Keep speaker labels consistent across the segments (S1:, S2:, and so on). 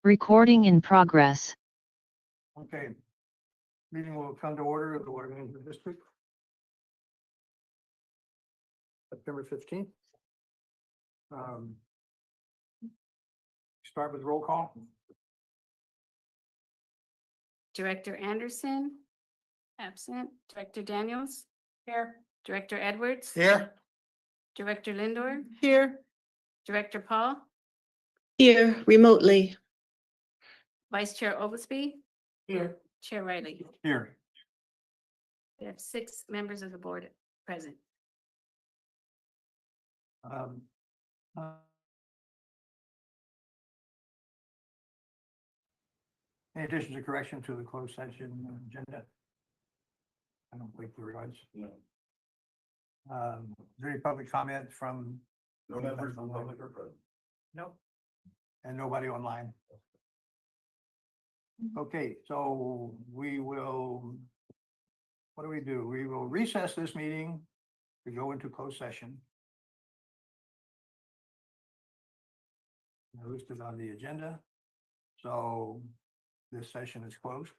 S1: Recording in progress.
S2: Okay. Meeting will come to order of the Water Management District. September 15th. Start with roll call.
S3: Director Anderson, absent. Director Daniels. Here. Director Edwards.
S2: Here.
S3: Director Lindor.
S4: Here.
S3: Director Paul.
S4: Here, remotely.
S3: Vice Chair Oglesby.
S2: Here.
S3: Chair Riley.
S2: Here.
S3: We have 6 members of the board present.
S2: Um, uh, Any additions or correction to the closed session agenda? I don't think there was. No. Is there any public comment from? No members from public or present. No. And nobody online? Okay, so we will, what do? We will recess this meeting to go into closed session. Listed on the agenda. So this session is closed.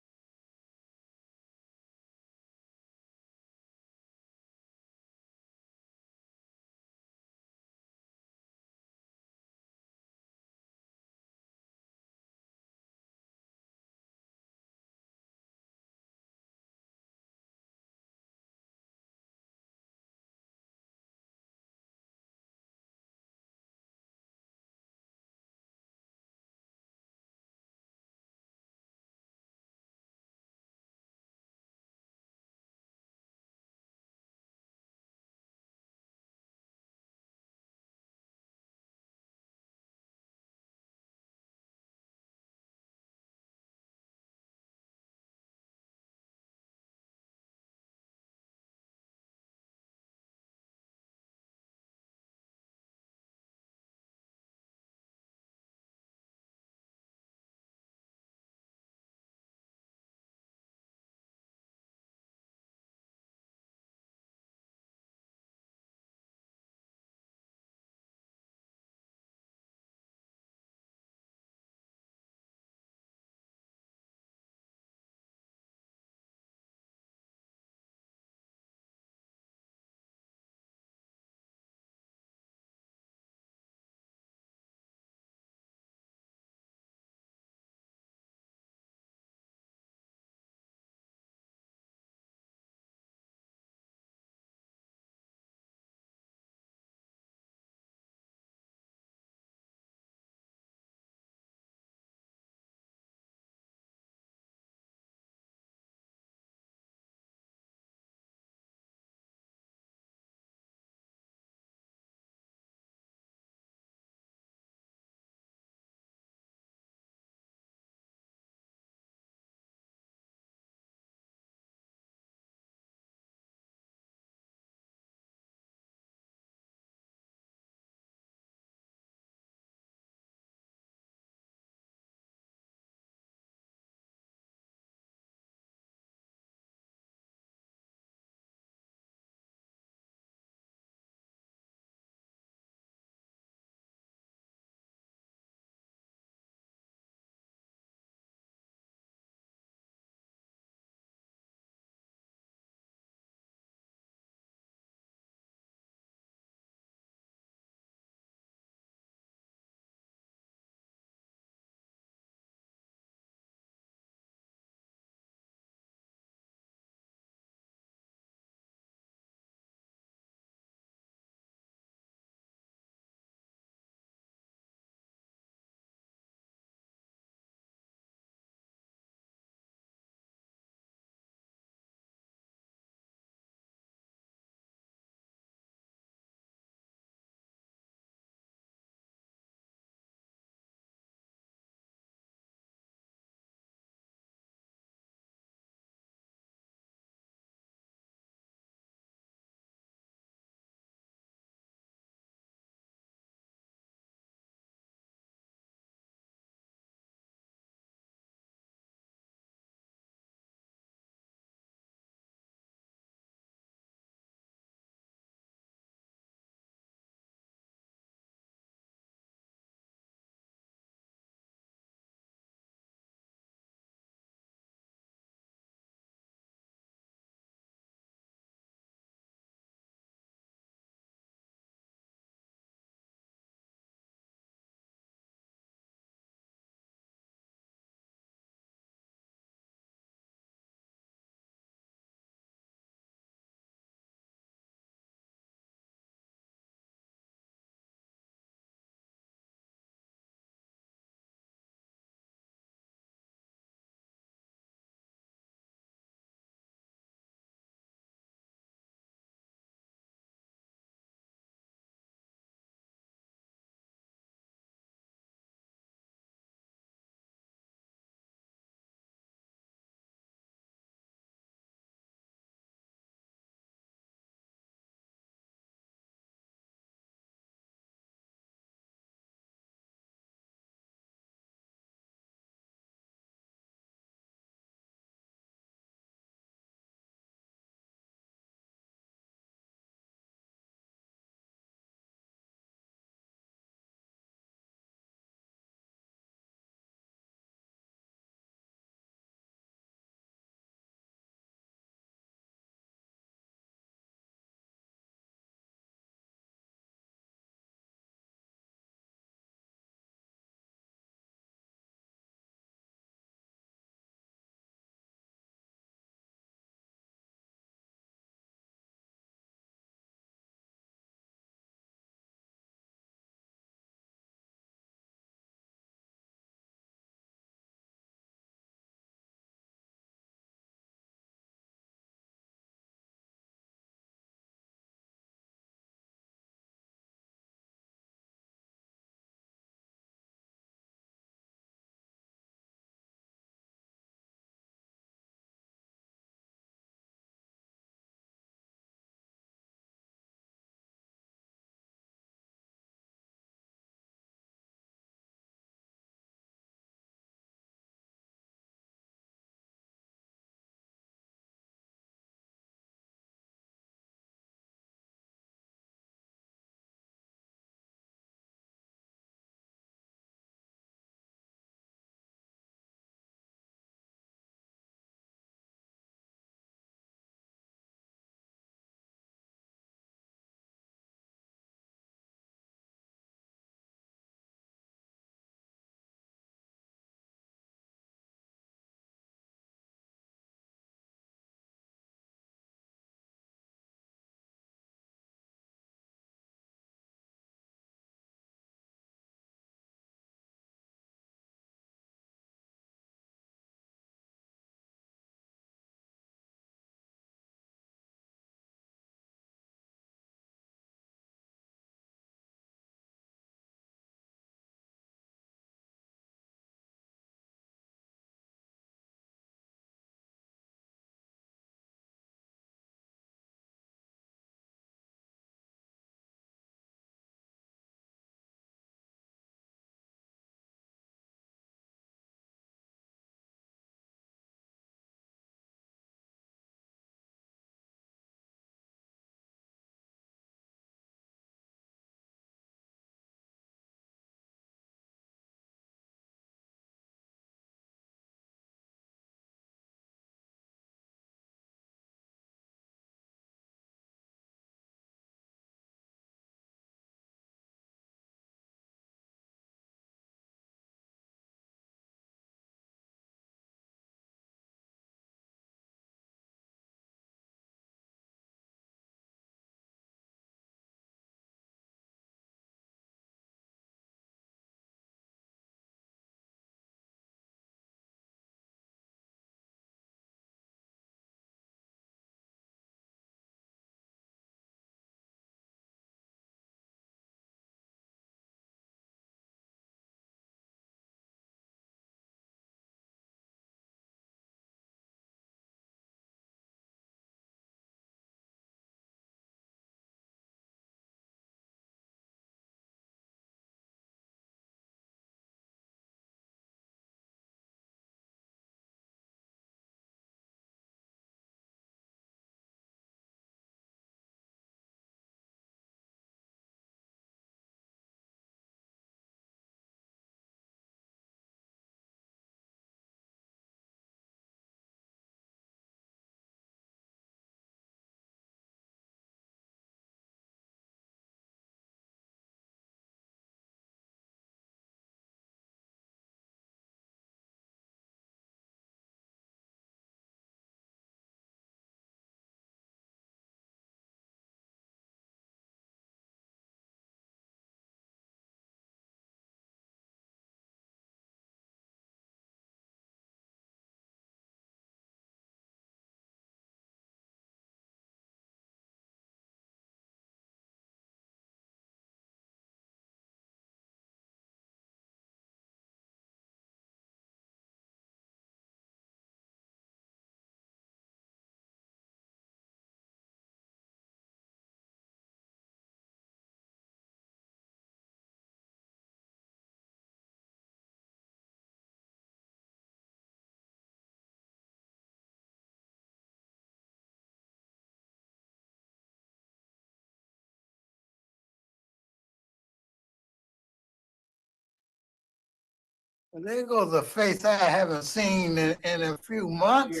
S1: Well, there goes a face I haven't seen in a few months.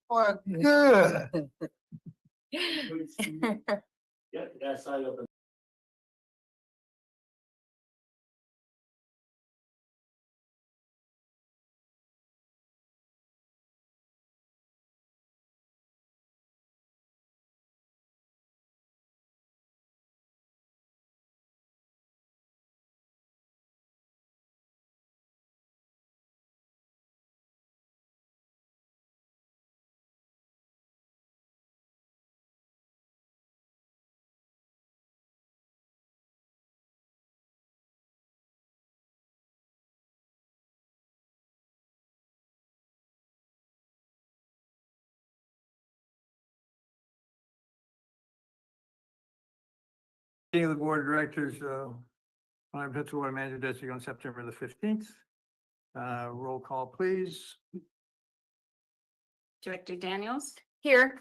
S1: What good?
S2: Meeting of the Board of Directors, on Pittsburgh Manager District on September the 15th. Roll call, please.
S3: Director Daniels? Here.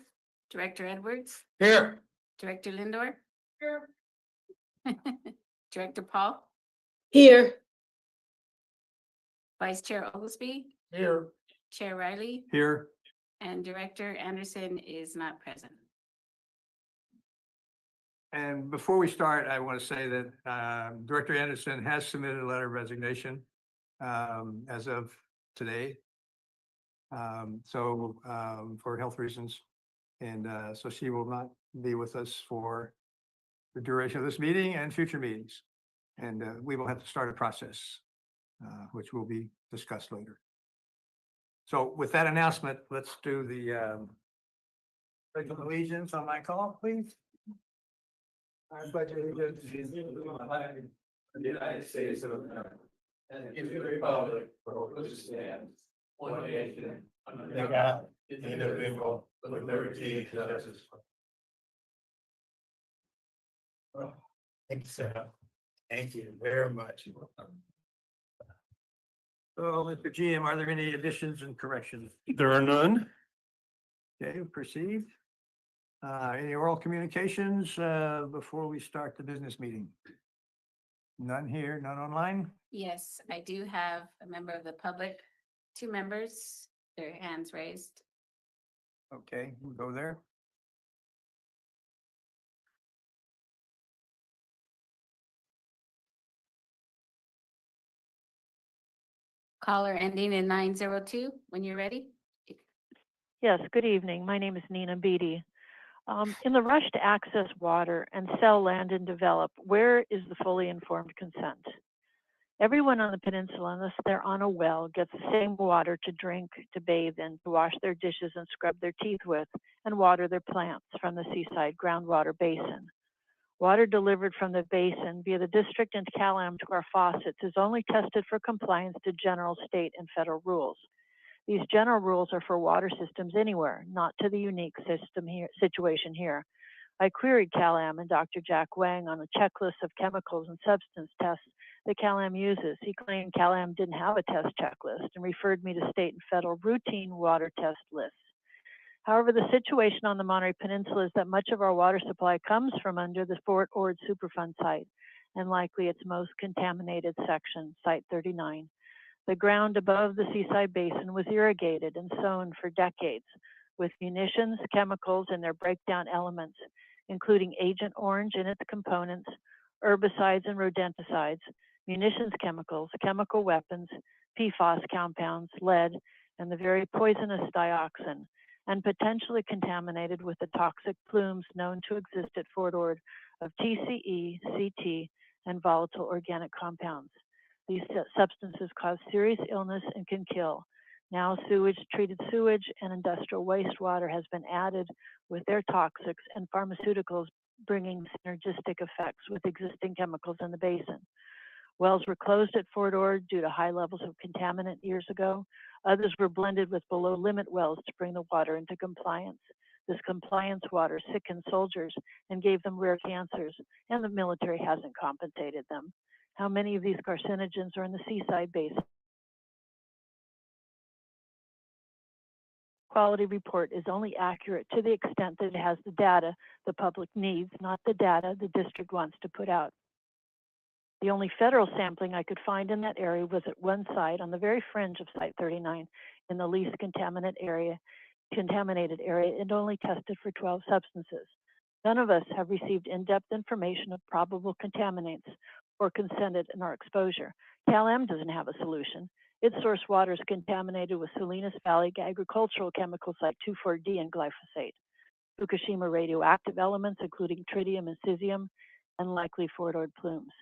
S3: Director Edwards?
S1: Here.
S3: Director Lindor? Here. Director Paul?
S4: Here.
S3: Vice Chair Oglesby?
S1: Here.
S3: Chair Riley?
S2: Here.
S3: And Director Anderson is not present.
S2: And before we start, I want to say that Director Anderson has submitted a letter of resignation as of today. For health reasons. And so she will not be with us for the duration of this meeting and future meetings. And we will have to start a process, which will be discussed later. So with that announcement, let's do the pledge of allegiance on my call, please. I pledge allegiance to the flag of the United States of America and to the republic for which it stands, one nation, under God, indivisible, with liberty and justice.
S1: Thank you, sir. Thank you very much.
S2: So, Mr. GM, are there any additions and corrections?
S5: There are none.
S2: Okay, proceed. Any oral communications before we start the business meeting? None here, none online?
S3: Yes, I do have a member of the public, 2 members, their hands raised.
S2: Okay, we'll go there.
S3: Caller ending in 902, when you're ready.
S6: Yes, good evening. My name is Nina Beatty. In the rush to access water and sell land and develop, where is the fully informed consent? Everyone on the peninsula, unless they're on a well, gets the same water to drink, to bathe in, to wash their dishes and scrub their teeth with, and water their plants from the seaside groundwater basin. Water delivered from the basin via the district and Cal-Am to our faucets is only tested for compliance to general, state, and federal rules. These general rules are for water systems anywhere, not to the unique situation here. I queried Cal-Am and Dr. Jack Wang on a checklist of chemicals and substance tests that Cal-Am uses. He claimed Cal-Am didn't have a test checklist and referred me to state and federal routine water test lists. However, the situation on the Monterey Peninsula is that much of our water supply comes from under the Fort Ord Superfund site, and likely its most contaminated section, Site 39. The ground above the seaside basin was irrigated and sown for decades with munitions, chemicals, and their breakdown elements, including Agent Orange and its components, herbicides and rodenticides, munitions chemicals, chemical weapons, PFAS compounds, lead, and the very poisonous dioxin, and potentially contaminated with the toxic plumes known to exist at Fort Ord of TCE, CT, and volatile organic compounds. These substances cause serious illness and can kill. Now treated sewage and industrial wastewater has been added with their toxics and pharmaceuticals bringing synergistic effects with existing chemicals in the basin. Wells were closed at Fort Ord due to high levels of contaminant years ago. Others were blended with below limit wells to bring the water into compliance. This compliance water sickened soldiers and gave them rare cancers, and the military hasn't compensated them. How many of these carcinogens are in the seaside basin? Quality report is only accurate to the extent that it has the data the public needs, not the data the district wants to put out. The only federal sampling I could find in that area was at one site on the very fringe of Site 39 in the least contaminated area, and only tested for 12 substances. None of us have received in-depth information of probable contaminants or consented in our exposure. Cal-Am doesn't have a solution. Its source water is contaminated with Salinas Valley agricultural chemicals like 2,4-D and glyphosate, Fukushima radioactive elements including tritium and cesium, and likely forward plumes.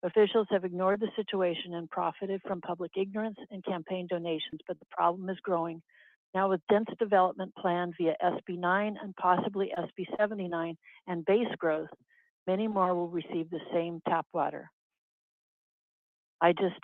S6: Officials have ignored the situation and profited from public ignorance and campaign donations, but the problem is growing. Now with dense development planned via SB 9 and possibly SB 79 and base growth, many more will receive the same tap water. I just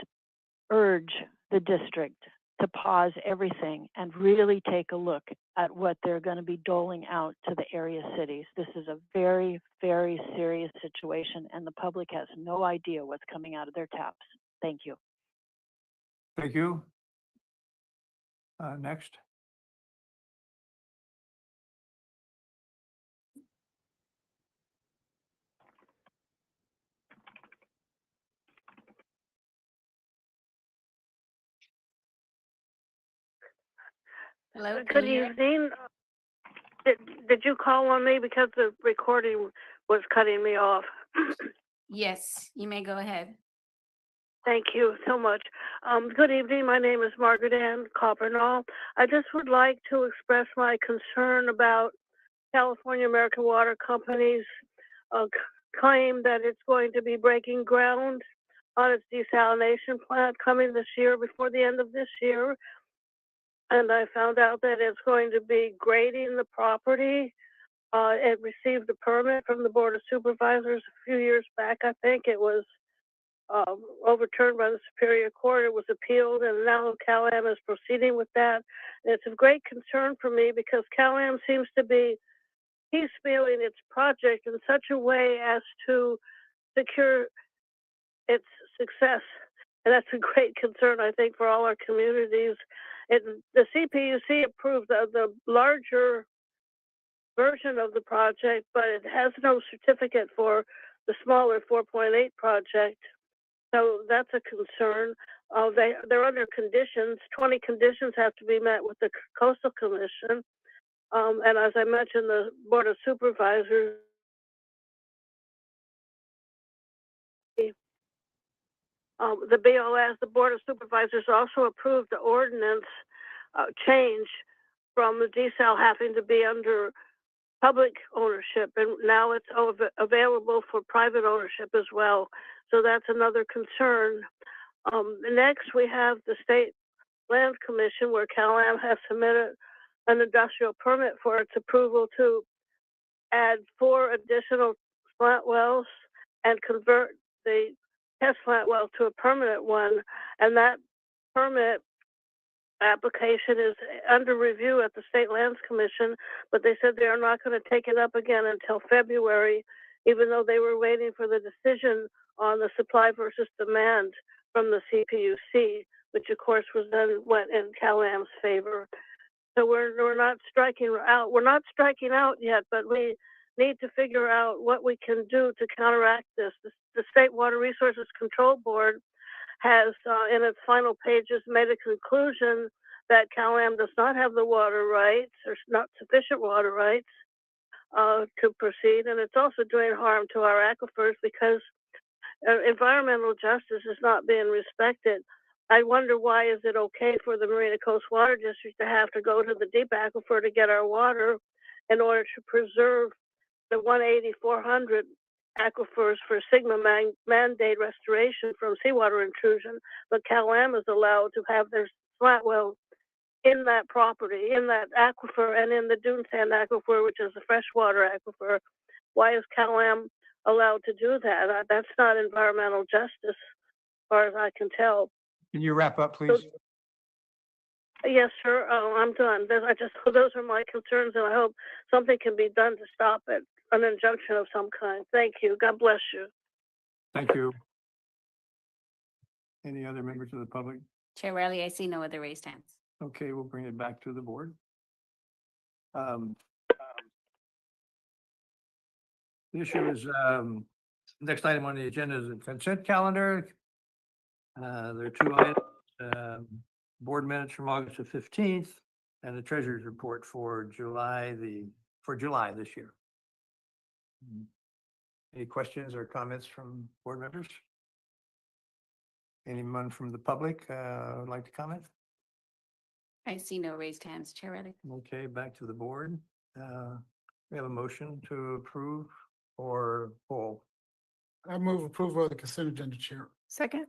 S6: urge the district to pause everything and really take a look at what they're going to be doling out to the area cities. This is a very, very serious situation, and the public has no idea what's coming out of their taps. Thank you.
S2: Thank you. Next.
S3: Hello? can
S5: Good
S3: you hear?
S5: evening. Did you call on me because the recording was cutting me off?
S3: Yes, you may go ahead.
S5: Thank you so much. Good evening. My name is Margaret Ann Coppernall. I just would like to express my concern about California American Water Company's claim that it's going to be breaking ground on its desalination plant coming this year, before the end of this year. And I found out that it's going to be grading the property. It received a permit from the Board of Supervisors a few years back. I think it was overturned by the Superior Court. It was appealed, and now Cal-Am is proceeding with that. And it's of great concern for me because Cal-Am seems to be piecemealing its project in such a way as to secure its success. And that's a great concern, I think, for all our communities. The CPUC approved the larger version of the project, but it has no certificate for the smaller 4.8 project. So that's a concern. They're under conditions. 20 conditions have to be met with the Coastal Commission. And as I mentioned, the Board of Supervisors the BOS, the Board of Supervisors, also approved the ordinance change from the desal having to be under public ownership, and now it's available for private ownership as well. So that's another concern. Next, we have the State Land Commission, where Cal-Am has submitted an industrial permit for its approval to add 4 additional slant wells and convert the test slant well to a permanent one, and that permit application is under review at the State Lands Commission, but they said they are not going to take it up again until February, even though they were waiting for the decision on the supply versus demand from the CPUC, which of course went in Cal-Am's favor. So we're not striking out. We're not striking out yet, but we need to figure out what we can do to counteract this. The State Water Resources Control Board has, in its final pages, made a conclusion that Cal-Am does not have the water rights, or not sufficient water rights to proceed, and it's also doing harm to our aquifers because environmental justice is not being respected. I wonder, why is it okay for the Marina Coast Water District to have to go to the deep aquifer to get our water in order to preserve the 180-400 aquifers for Sigma mandate restoration from seawater intrusion, but Cal-Am is allowed to have their slant wells in that property, in that aquifer, and in the dune sand aquifer, which is a freshwater aquifer. Why is Cal-Am allowed to do that? That's not environmental justice, as far as I can tell.
S2: Can you wrap up, please?
S5: Yes, sir. I'm done. Those are my concerns, and I hope something can be done to stop it, an injunction of some kind. Thank you. God bless you.
S2: Thank you. Any other members of the public?
S3: Chair Riley, I see no other raised hands.
S2: Okay, we'll bring it back to the board. The issue is Next item on the agenda is the consent calendar. There are two items, board minutes from August the 15th and the treasurer's report for July this year. Any questions or comments from board members? Anyone from the public would like to comment?
S3: I see no raised hands, Chair Riley.
S2: Okay, back to the board. We have a motion to approve or pull.
S1: I move approval of the consent agenda, Chair.
S4: Second.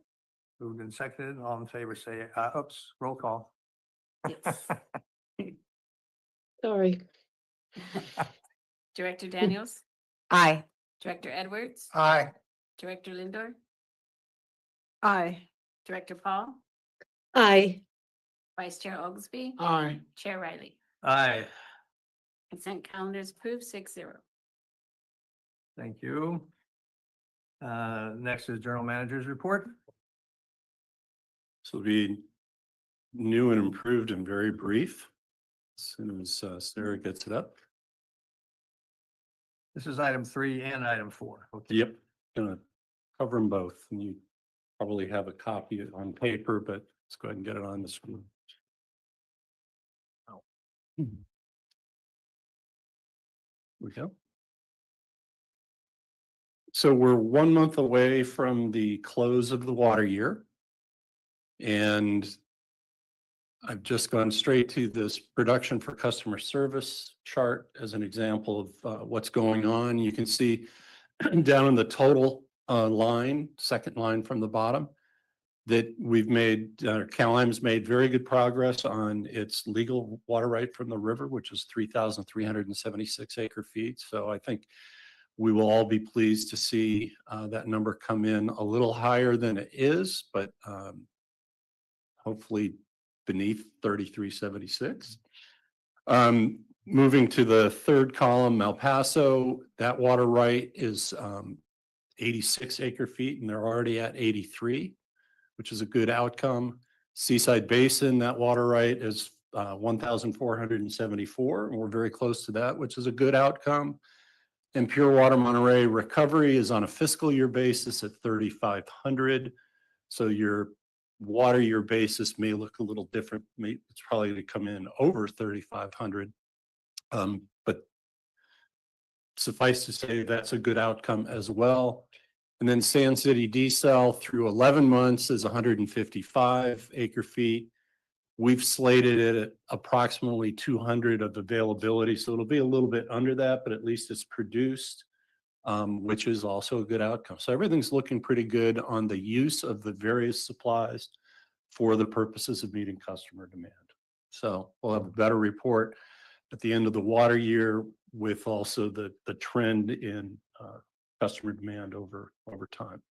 S2: Moved and seconded. All in favor, say, oops, roll call.
S3: Yes.
S4: Sorry.
S3: Director Daniels,
S4: Aye.
S3: Director Edwards,
S1: Aye.
S3: Director Lindor,
S4: Aye.
S3: Director Paul,
S4: Aye.
S3: Vice Chair Oglesby,
S1: Aye.
S3: Chair Riley.
S2: Aye,
S3: Consent calendar is approved 6-0.
S2: thank you. Next is Journal Manager's report.
S7: This will be new and improved and very brief. As soon as Sarah gets it up.
S2: This is item 3 and item 4. Okay.
S7: Yep, gonna cover them both, and you probably have a copy on paper, but let's go ahead and get it on the screen. We go. So we're 1 month away from the close of the water year. And I've just gone straight to this production for customer service chart as an example of what's going on. You can see down in the total line, second line from the bottom, that we've made, CalAM's made very good progress on its legal water right from the river, which is 3,376 acre feet. So I think we will all be pleased to see that number come in a little higher than it is, but hopefully beneath 3,376. Moving to the third column, El Paso, that water right is 86 acre feet, and they're already at 83, which is a good outcome. Seaside Basin, that water right is 1,474, and we're very close to that, which is a good outcome. And Pure Water Monterey recovery is on a fiscal year basis at 3,500. So your water year basis may look a little different. It's probably going to come in over 3,500. But suffice to say, that's a good outcome as well. And then Sand City desal through 11 months is 155 acre feet. We've slated it at approximately 200 of availability. So it'll be a little bit under that, but at least it's produced, which is also a good outcome. So everything's looking pretty good on the use of the various supplies for the purposes of meeting customer demand. So we'll have a better report at the end of the water year with also the trend in customer demand over time.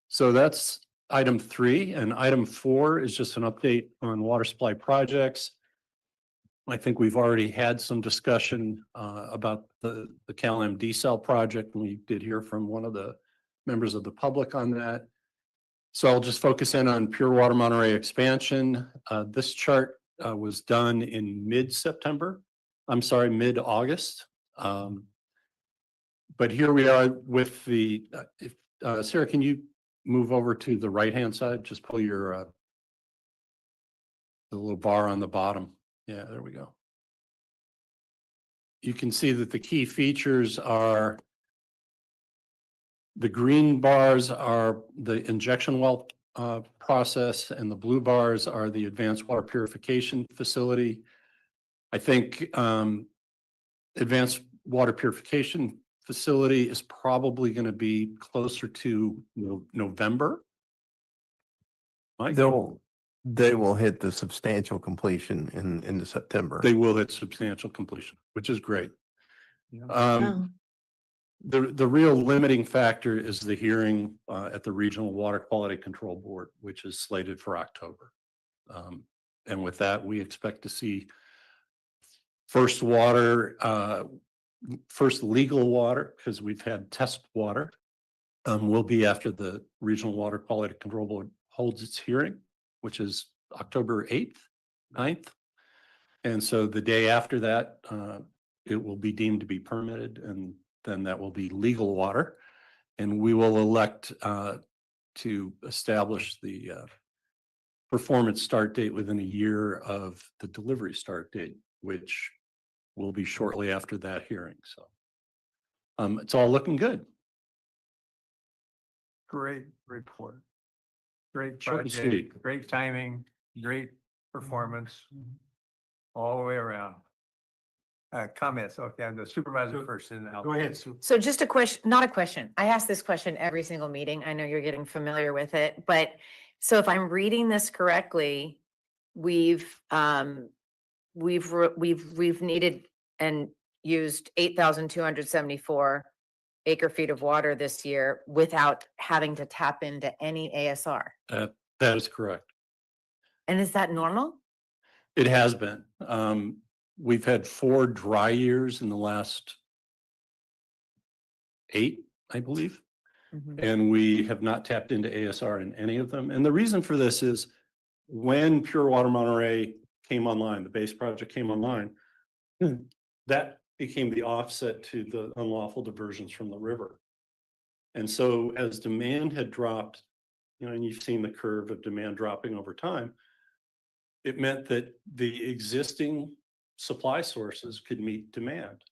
S7: So that's item 3, and item 4 is just an update on water supply projects. I think we've already had some discussion about the CalAM desal project, and we did hear from one of the members of the public on that. So I'll just focus in on Pure Water Monterey expansion. This chart was done in mid-August. But here we are with the, Sarah, can you move over to the right-hand side? Just pull your, the little bar on the bottom. Yeah, there we go. You can see that the key features are the green bars are the injection well process, and the blue bars are the advanced water purification facility. I think advanced water purification facility is probably going to be closer to November. Mike?
S8: They will hit the substantial completion in the September.
S7: They will hit substantial completion, which is great.
S4: Oh.
S7: The real limiting factor is the hearing at the Regional Water Quality Control Board, which is slated for October. And with that, we expect to see first legal water, because we've had test water, will be after the Regional Water Quality Control Board holds its hearing, which is October 8th, 9th. And so the day after that, it will be deemed to be permitted, and then that will be legal water. And we will elect to establish the performance start date within a year of the delivery start date, which will be shortly after that hearing. So it's all looking good.
S2: Great report. Great
S7: Short and
S2: project,
S7: sweet.
S2: great timing, great performance, all the way around. Comments, okay, I'm the supervisor first and I'll.
S9: Go ahead,
S2: Sue.
S9: So just a question, not a question. I ask this question every single meeting. I know you're getting familiar with it, but so if I'm reading this correctly, we've needed and used 8,274 acre feet of water this year without having to tap into any ASR.
S7: That is correct.
S9: And is that normal?
S7: It has been. We've had 4 dry years in the last 8, I believe. And we have not tapped into ASR in any of them. And the reason for this is when Pure Water Monterey came online, the base project came online, that became the offset to the unlawful diversions from the river. And so as demand had dropped, and you've seen the curve of demand dropping over time, it meant that the existing supply sources could meet demand.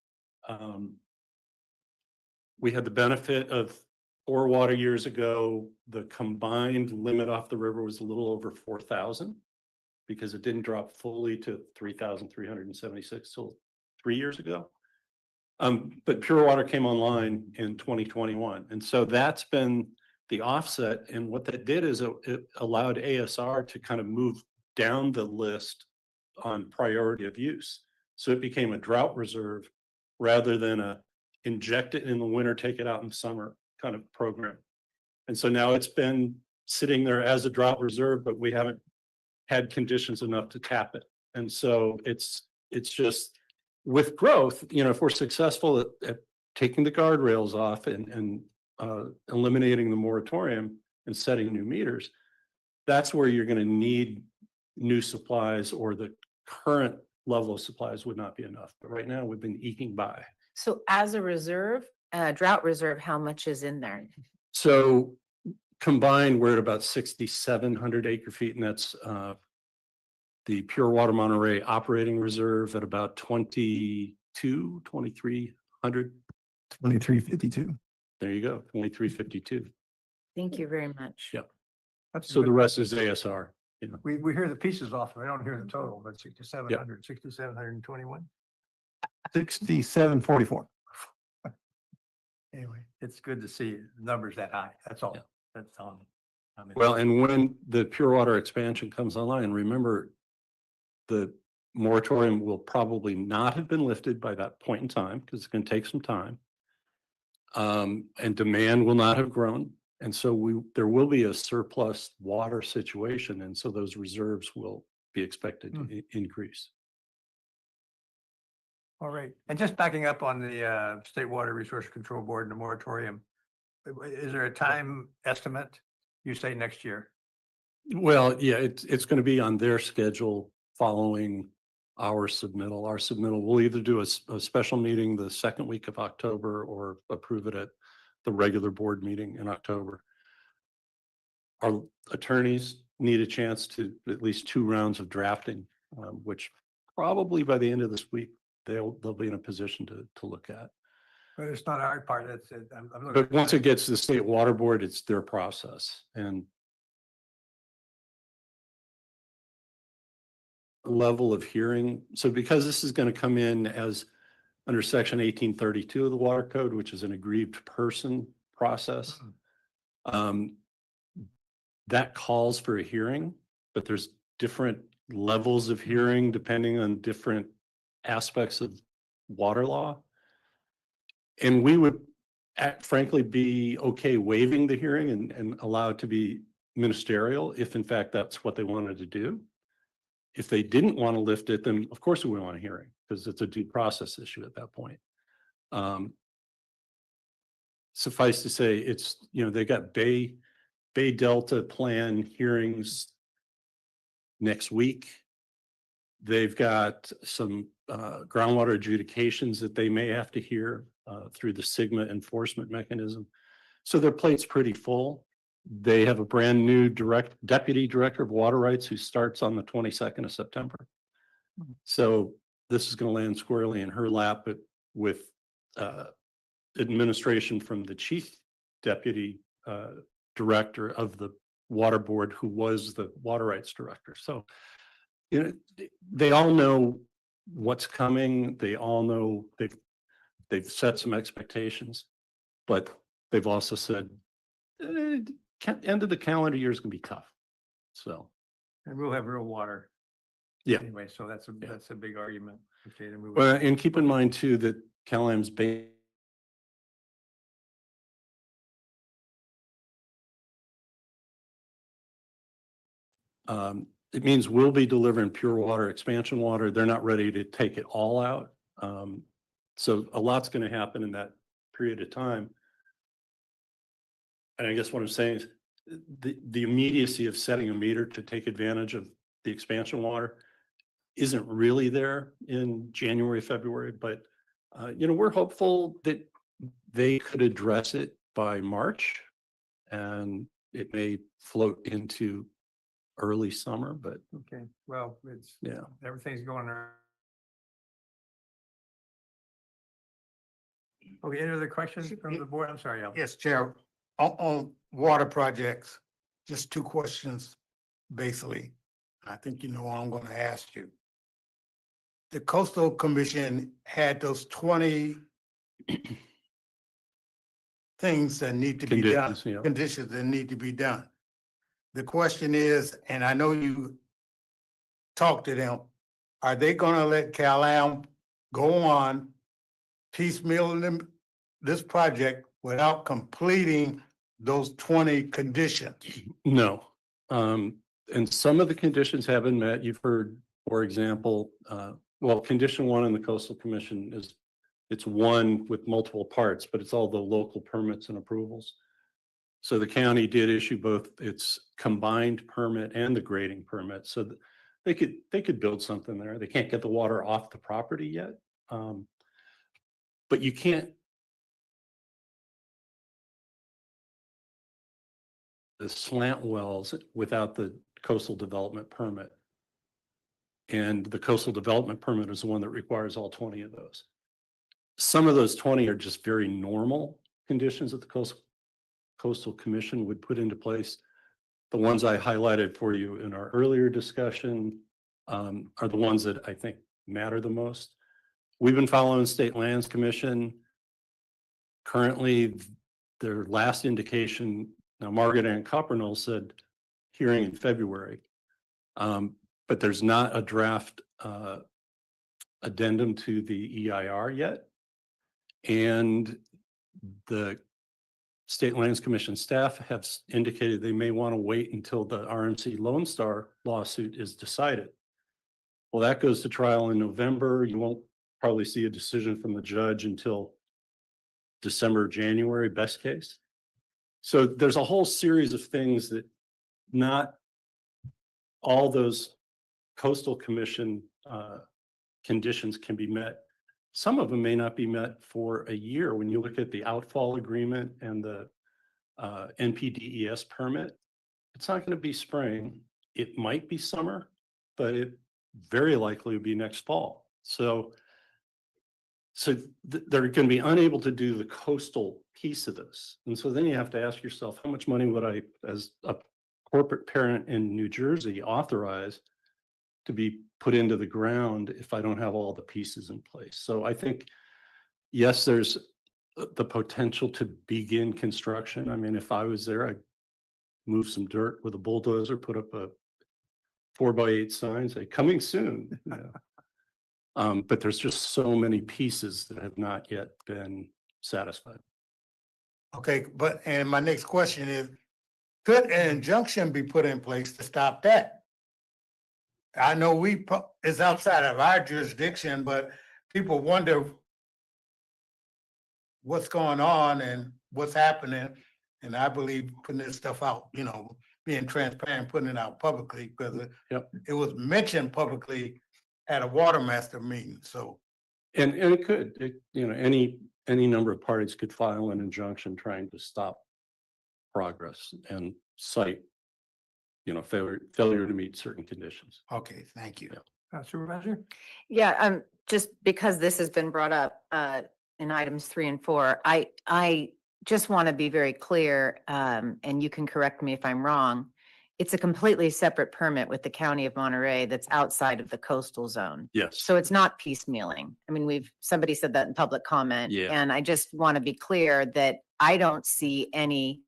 S7: We had the benefit of 4 water years ago. The combined limit off the river was a little over 4,000 because it didn't drop fully to 3,376 till 3 years ago. But Pure Water came online in 2021. And so that's been the offset. And what that did is it allowed ASR to kind of move down the list on priority of use. So it became a drought reserve rather than a inject it in the winter, take it out in the summer kind of program. And so now it's been sitting there as a drought reserve, but we haven't had conditions enough to tap it. And so it's just with growth, if we're successful at taking the guardrails off and eliminating the moratorium and setting new meters, that's where you're going to need new supplies, or the current level of supplies would not be enough. But right now we've been eking by.
S9: So as a reserve, drought reserve, how much is in there?
S7: So combined, we're at about 6,700 acre feet, and that's the Pure Water Monterey operating reserve at about 2,300.
S8: 2352.
S7: There you go, 2,352.
S9: Thank you very much.
S7: Yep.
S2: That's
S7: So the
S2: good.
S7: rest is ASR.
S2: We hear the pieces off, we don't hear the total, but 6,700, 6,721.
S8: 6744.
S2: Anyway, it's good to see numbers that high. That's all.
S7: Yeah.
S2: That's all.
S7: Well, and when the Pure Water expansion comes online, remember the moratorium will probably not have been lifted by that point in time because it's going to take some time. And demand will not have grown. And so there will be a surplus water situation. And so those reserves will be expected to increase.
S2: All right. And just backing up on the State Water Resource Control Board and the moratorium, is there a time estimate? You say next year?
S7: Well, yeah, it's going to be on their schedule following our submittal. Our submittal, we'll either do a special meeting the second week of October or approve it at the regular board meeting in October. Our attorneys need a chance to at least 2 rounds of drafting, which probably by the end of this week, they'll be in a position to look at.
S2: But it's not our part. That's it. I'm looking.
S7: But once it gets to the State Water Board, it's their process. And level of hearing. So because this is going to come in as under section 1832 of the Water Code, which is an aggrieved person process, that calls for a hearing, but there's different levels of hearing depending on different aspects of water law. And we would frankly be okay waiving the hearing and allow it to be ministerial if in fact that's what they wanted to do. If they didn't want to lift it, then of course we would want a hearing because it's a due process issue at that point. Suffice to say, it's, they got Bay Delta plan hearings next week. They've got some groundwater adjudications that they may have to hear through the Sigma enforcement mechanism. So their plate's pretty full. They have a brand new deputy director of water rights who starts on the 22nd of September. So this is going to land squarely in her lap, but with administration from the chief deputy director of the water board, who was the water rights director. So, you know, they all know what's coming. They all know they've set some expectations, but they've also said, end of the calendar year is going to be tough. So,
S2: And we'll have real water.
S7: yeah.
S2: Anyway, so that's a big argument. Okay, to move.
S7: Well, and keep in mind too, that Cal-Am's it means we'll be delivering pure water, expansion water. They're not ready to take it all out. So a lot's going to happen in that period of time. And I guess what I'm saying is the immediacy of setting a meter to take advantage of the expansion water isn't really there in January, February, but you know, we're hopeful that they could address it by March, and it may float into early summer, but
S2: Okay, well, it's,
S7: yeah.
S2: everything's going around. Okay, any other questions from the board? I'm sorry, Al.
S1: Yes, Chair, on water projects, just two questions, basically. I think you know what I'm gonna ask you. The Coastal Commission had those 20 things that need to be done,
S7: Conditions, yeah.
S1: conditions that need to be done. The question is, and I know you talked to them, are they gonna let Cal-Am go on piecemealing this project without completing those 20 conditions?
S7: No. And some of the conditions have been met. You've heard, for example, well, condition one in the Coastal Commission is it's one with multiple parts, but it's all the local permits and approvals. So the county did issue both its combined permit and the grading permit, so that they could build something there. They can't get the water off the property yet. But you can't. The slant wells without the coastal development permit. And the coastal development permit is the one that requires all 20 of those. Some of those 20 are just very normal conditions that the Coastal Commission would put into place. The ones I highlighted for you in our earlier discussion are the ones that I think matter the most. We've been following State Lands Commission. Currently, their last indication, now Margaret Ann Coppernoll said hearing in February, but there's not a draft addendum to the EIR yet. And the State Lands Commission staff have indicated they may want to wait until the RMC Lone Star lawsuit is decided. Well, that goes to trial in November. You won't probably see a decision from the judge until December, January, best case. So there's a whole series of things that not all those Coastal Commission conditions can be met. Some of them may not be met for a year. When you look at the outfall agreement and the NPDES permit, it's not going to be spring. It might be summer, but it very likely will be next fall. So they're going to be unable to do the coastal piece of this. And so then you have to ask yourself, how much money would I, as a corporate parent in New Jersey, authorize to be put into the ground if I don't have all the pieces in place? So I think, yes, there's the potential to begin construction. I mean, if I was there, I'd move some dirt with a bulldozer, put up a 4x8 sign, say coming soon. You know. But there's just so many pieces that have not yet been satisfied.
S1: Okay, and my next question is, could an injunction be put in place to stop that? I know it's outside of our jurisdiction, but people wonder what's going on and what's happening. And I believe putting this stuff out, you know, being transparent, putting it out publicly, because it was mentioned publicly at a water master meeting, so.
S7: And it could, you know, any number of parties could file an injunction trying to stop progress and cite, failure to meet certain conditions.
S1: Okay, thank you.
S2: Supervisor?
S9: Yeah, just because this has been brought up, in items 3 and 4, I just want to be very clear, and you can correct me if I'm wrong. It's a completely separate permit with the county of Monterey that's outside of the coastal zone.
S7: Yes.
S9: So it's not piecemealing. I mean, somebody said that in public comment.
S7: Yeah.
S9: And I just want to be clear that I don't see any.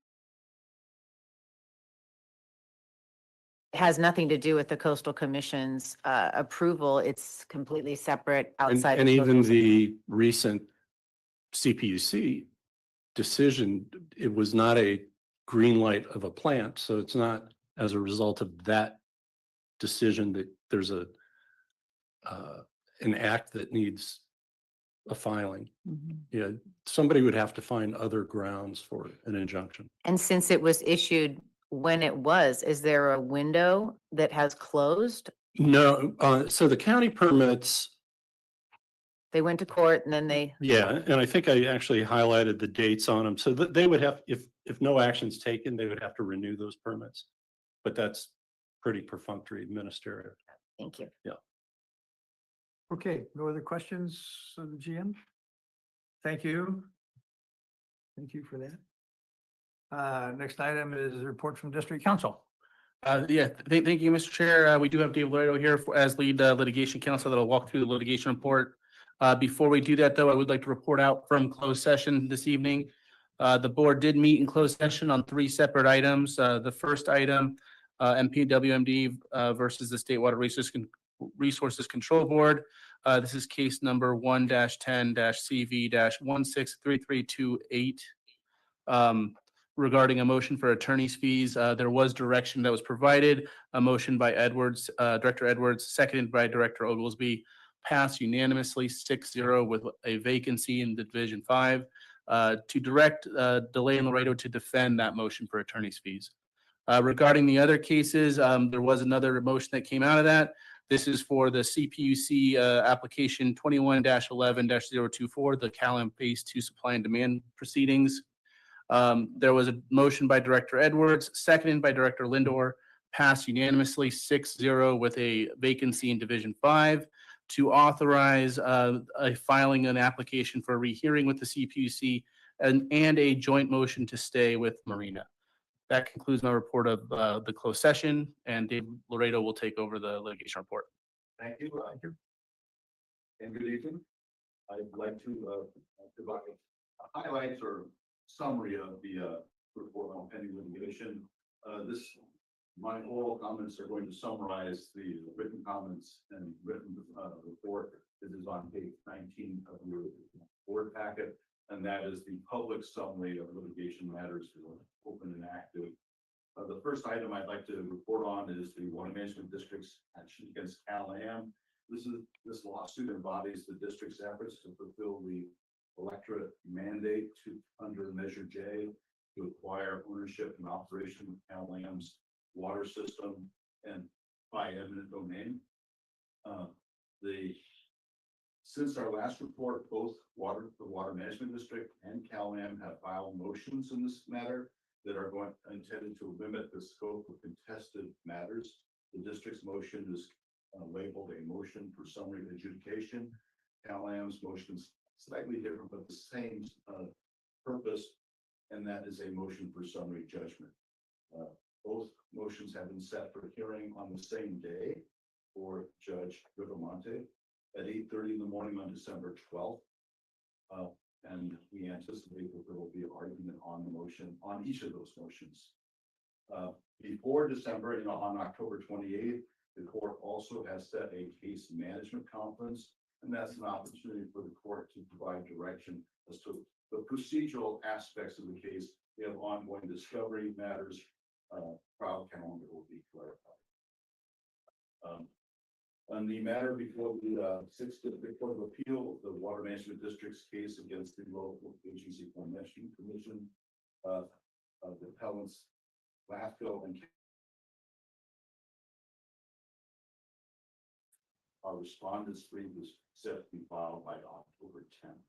S9: It has nothing to do with the coastal commission's approval. It's completely separate outside.
S7: And
S9: of
S7: even
S9: coastal-
S7: the recent CPUC decision, it was not a green light of a plant. So it's not as a result of that decision that there's an act that needs a filing.
S9: Mhm.
S7: Yeah, somebody would have to find other grounds for an injunction.
S9: And since it was issued when it was, is there a window that has closed?
S7: No, so the county permits,
S9: They went to court and then they,
S7: yeah, and I think I actually highlighted the dates on them. So that they would have, if no action's taken, they would have to renew those permits. But that's pretty perfunctory ministerial.
S9: thank you.
S2: Okay, no other questions of the GM? Thank you. Thank you for that. Next item is a report from district council.
S10: Thank you, Mr. Chair. We do have Dave Laredo here as lead litigation counsel that'll walk through the litigation report. Before we do that, though, I would like to report out from closed session this evening. The board did meet in closed session on 3 separate items. The first item, MPWMD versus the State Water Resources Control Board. This is case number 1-10-CV-163328. Regarding a motion for attorney's fees, there was direction that was provided, a motion by Director Edwards, seconded by Director Oglesby, passed unanimously 6-0 with a vacancy in Division 5, to direct DeLay and Laredo to defend that motion for attorney's fees. Regarding the other cases, there was another motion that came out of that. This is for the CPUC application 21-11-024, the Cal Phase 2 supply and demand proceedings. There was a motion by Director Edwards, seconded by Director Lindor, passed unanimously 6-0 with a vacancy in Division 5 to authorize filing an application for a rehearing with the CPUC and a joint motion to stay with Marina. That concludes my report of the closed session, and Dave Laredo will take over the litigation report.
S11: Thank you. And good evening. I'd like to provide highlights or summary of the report on pending litigation. My oral comments are going to summarize the written comments and written report. This is on page 19 of your board packet, and that is the public summary of litigation matters open and active. The first item I'd like to report on is the Water Management District's action against Cal-Am. This lawsuit embodies the district's efforts to fulfill the electorate mandate under Measure J to acquire ownership and operation of Cal-Am's water system and by eminent domain. Since our last report, both the Water Management District and Cal-Am have filed motions in this matter that are intended to limit the scope of contested matters. The district's motion is labeled a motion for summary adjudication. Cal-Am's motion is slightly different, but the same purpose, and that is a motion for summary judgment. Both motions have been set for hearing on the same day for Judge Rivamonte at 8:30 in the morning on December 12th. And we anticipate that there will be an argument on the motion, on each of those motions. Before December, on October 28th, the court also has set a case management conference, and that's an opportunity for the court to provide direction as to the procedural aspects of the case. We have ongoing discovery matters, trial calendar will be clarified. On the matter before the 6th District Court of Appeal, the Water Management District's case against the local agency formation commission, the appellants Lafco and our respondents brief was set to be filed by October 10th.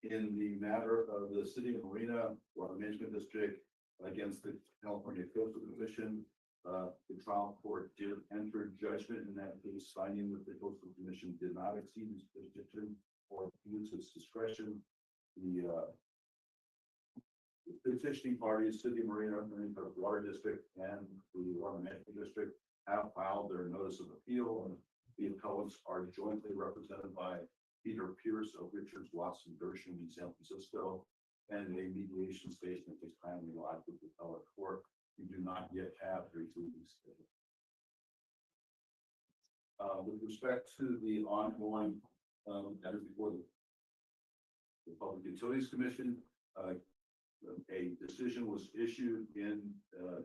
S11: In the matter of the City of Marina Water Management District against the California Coastal Commission, the trial court did enter judgment in that case, finding that the Coastal Commission did not exceed its jurisdiction or use its discretion. The petitioning parties, City of Marina Water District and the Water Management District, have filed their notice of appeal, and the appellants are jointly represented by Peter Pierce of Richards, Watson, Dersham in San Francisco, and a mediation station at this time we live with the appellate court. We do not yet have a pleading schedule. With respect to the ongoing matter before the Public Utilities Commission, a decision was issued in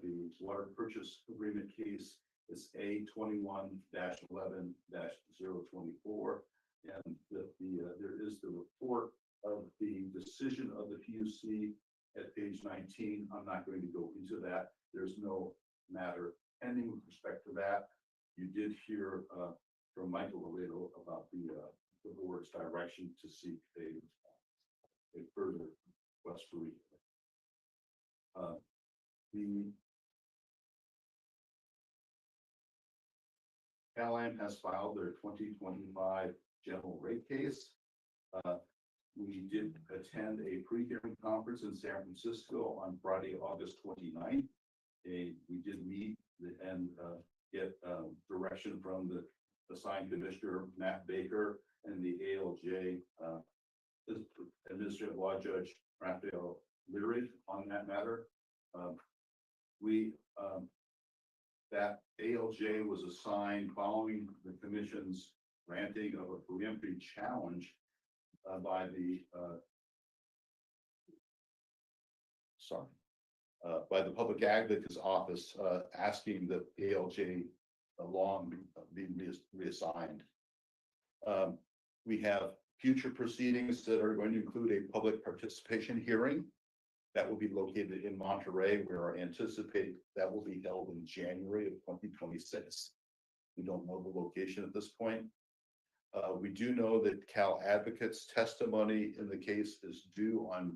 S11: the water purchase agreement case. It's A21-11-024. And there is the report of the decision of the PUC at page 19. I'm not going to go into that. There's no matter pending with respect to that. You did hear from Michael Laredo about the board's direction to seek a further request for review. The CalAm has filed their 2025 general rate case. We did attend a pre-hearing conference in San Francisco on Friday, August 29th. We did meet and get direction from the assigned commissioner, Matt Baker, and the ALJ Administrative Law Judge, Raphael Leary, on that matter. That ALJ was assigned following the commission's granting of a preemptive challenge by the Public Advocate's Office, asking that ALJ along be reassigned. We have future proceedings that are going to include a public participation hearing that will be located in Monterey. We are anticipating that will be held in January of 2026. We don't know the location at this point. We do know that Cal Advocate's testimony in the case is due on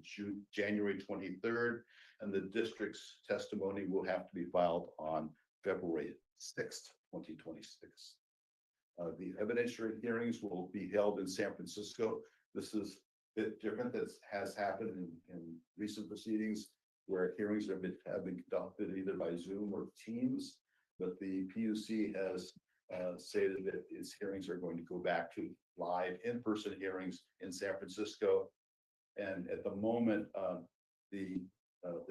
S11: January 23rd, and the district's testimony will have to be filed on February 6th, 2026. The evidentiary hearings will be held in San Francisco. This is a bit different. This has happened in recent proceedings where hearings have been conducted either by Zoom or Teams, but the PUC has stated that its hearings are going to go back to live in-person hearings in San Francisco. And at the moment, the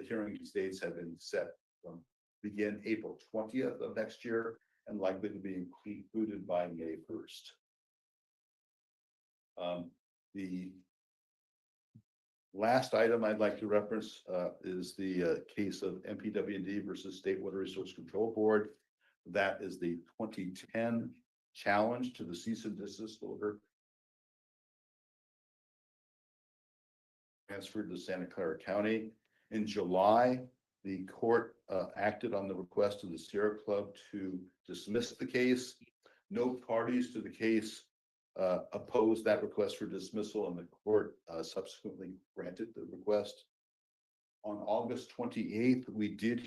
S11: hearing dates have been set from begin April 20th of next year and likely to be included by May 1st. The last item I'd like to reference is the case of MPWMD versus State Water Resource Control Board. That is the 2010 challenge to the cease and desist order transferred to Santa Clara County. In July, the court acted on the request of the Sierra Club to dismiss the case. No parties to the case opposed that request for dismissal, and the court subsequently granted the request. On August 28th, we did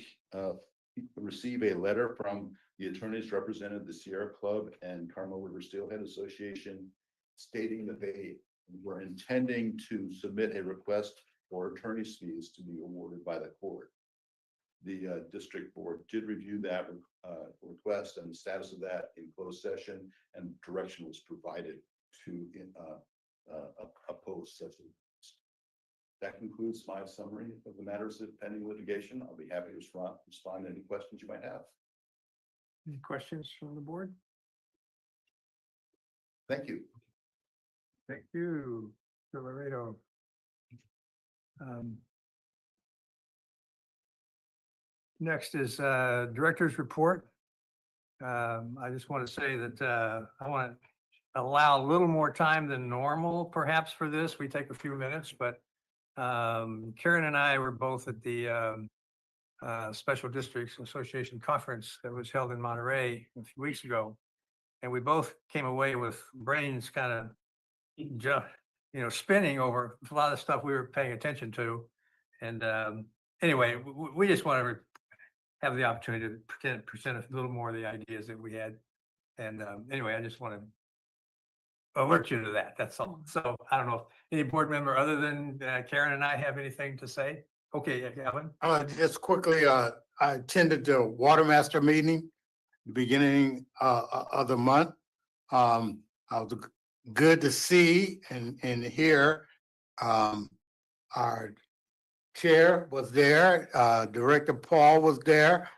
S11: receive a letter from the attorneys represented the Sierra Club and Carmel River Steelhead Association stating that they were intending to submit a request for attorney's fees to be awarded by the court. The district board did review that request and the status of that in closed session, and direction was provided to oppose such a request. That concludes my summary of the matters of pending litigation. I'll be happy to respond to any questions you might have.
S2: Any questions from the board?
S11: Thank you.
S2: Thank you, Mr. Laredo. Next is director's report. I just want to say that I want to allow a little more time than normal perhaps for this. We take a few minutes, but Karen and I were both at the Special Districts Association conference that was held in Monterey a few weeks ago. And we both came away with brains kind of spinning over a lot of stuff we were paying attention to. And anyway, we just want to have the opportunity to present a little more of the ideas that we had. And anyway, I just want to alert you to that. That's all. So I don't know if any board member other than Karen and I have anything to say. Okay, Gavin.
S1: Just quickly, I attended the Water Master meeting, beginning of the month. I was good to see and hear. Our chair was there, Director Paul was there,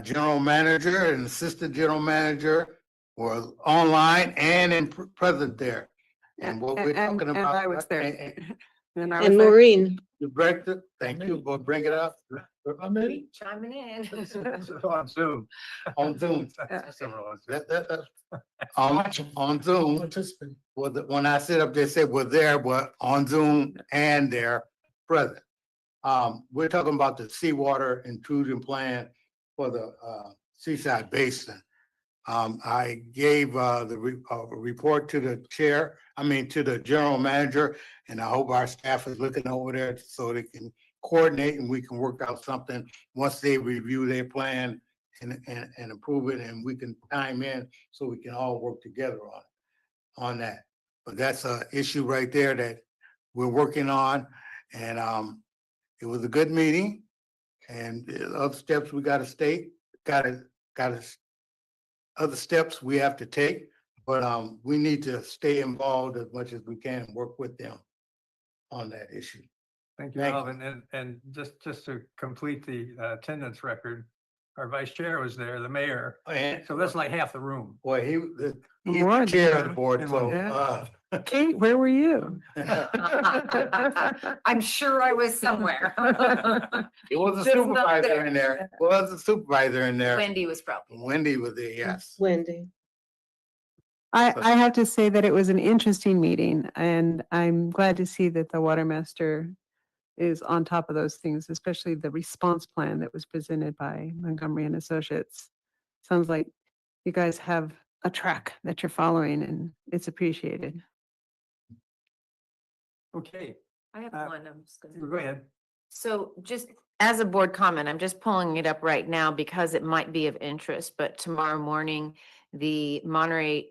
S1: general manager and assistant general manager were online and present there. And what we're talking about.
S4: I was there.
S1: And
S4: And Maureen.
S1: the director, thank you, for bring it up.
S9: Chiming in.
S2: On Zoom.
S1: On Zoom.
S2: Several on Zoom.
S1: That's on Zoom. When I sit up there, say we're there, but on Zoom and they're present. We're talking about the seawater intrusion plan for the Seaside Basin. I gave the report to the chair, to the general manager, and I hope our staff is looking over there so they can coordinate and we can work out something once they review their plan and approve it, and we can time in so we can all work together on that. But that's an issue right there that we're working on, and it was a good meeting. And the other steps we gotta other steps we have to take, but we need to stay involved as much as we can and work with them on that issue.
S2: Thank you,
S1: Thank you.
S2: Alvin. And just to complete the attendance record, our vice chair was there, the mayor.
S1: And
S2: So that's like half the room.
S1: boy, he's
S4: More
S1: the chair of the
S4: than-
S1: board, so
S4: Yeah. Kate, where were you?
S9: I'm sure I was somewhere.
S1: it was a
S9: Just not
S1: supervisor
S9: there.
S1: in there. Was a supervisor in there.
S9: Wendy was probably.
S1: Wendy was there, yes.
S4: Wendy.
S12: I have to say that it was an interesting meeting, and I'm glad to see that the water master is on top of those things, especially the response plan that was presented by Montgomery and Associates. Sounds like you guys have a track that you're following, and it's appreciated.
S2: Okay,
S9: I have
S2: Uh,
S9: one. I'm just gonna.
S2: go ahead.
S9: So just as a board comment, I'm just pulling it up right now because it might be of interest, but tomorrow morning, the Monterey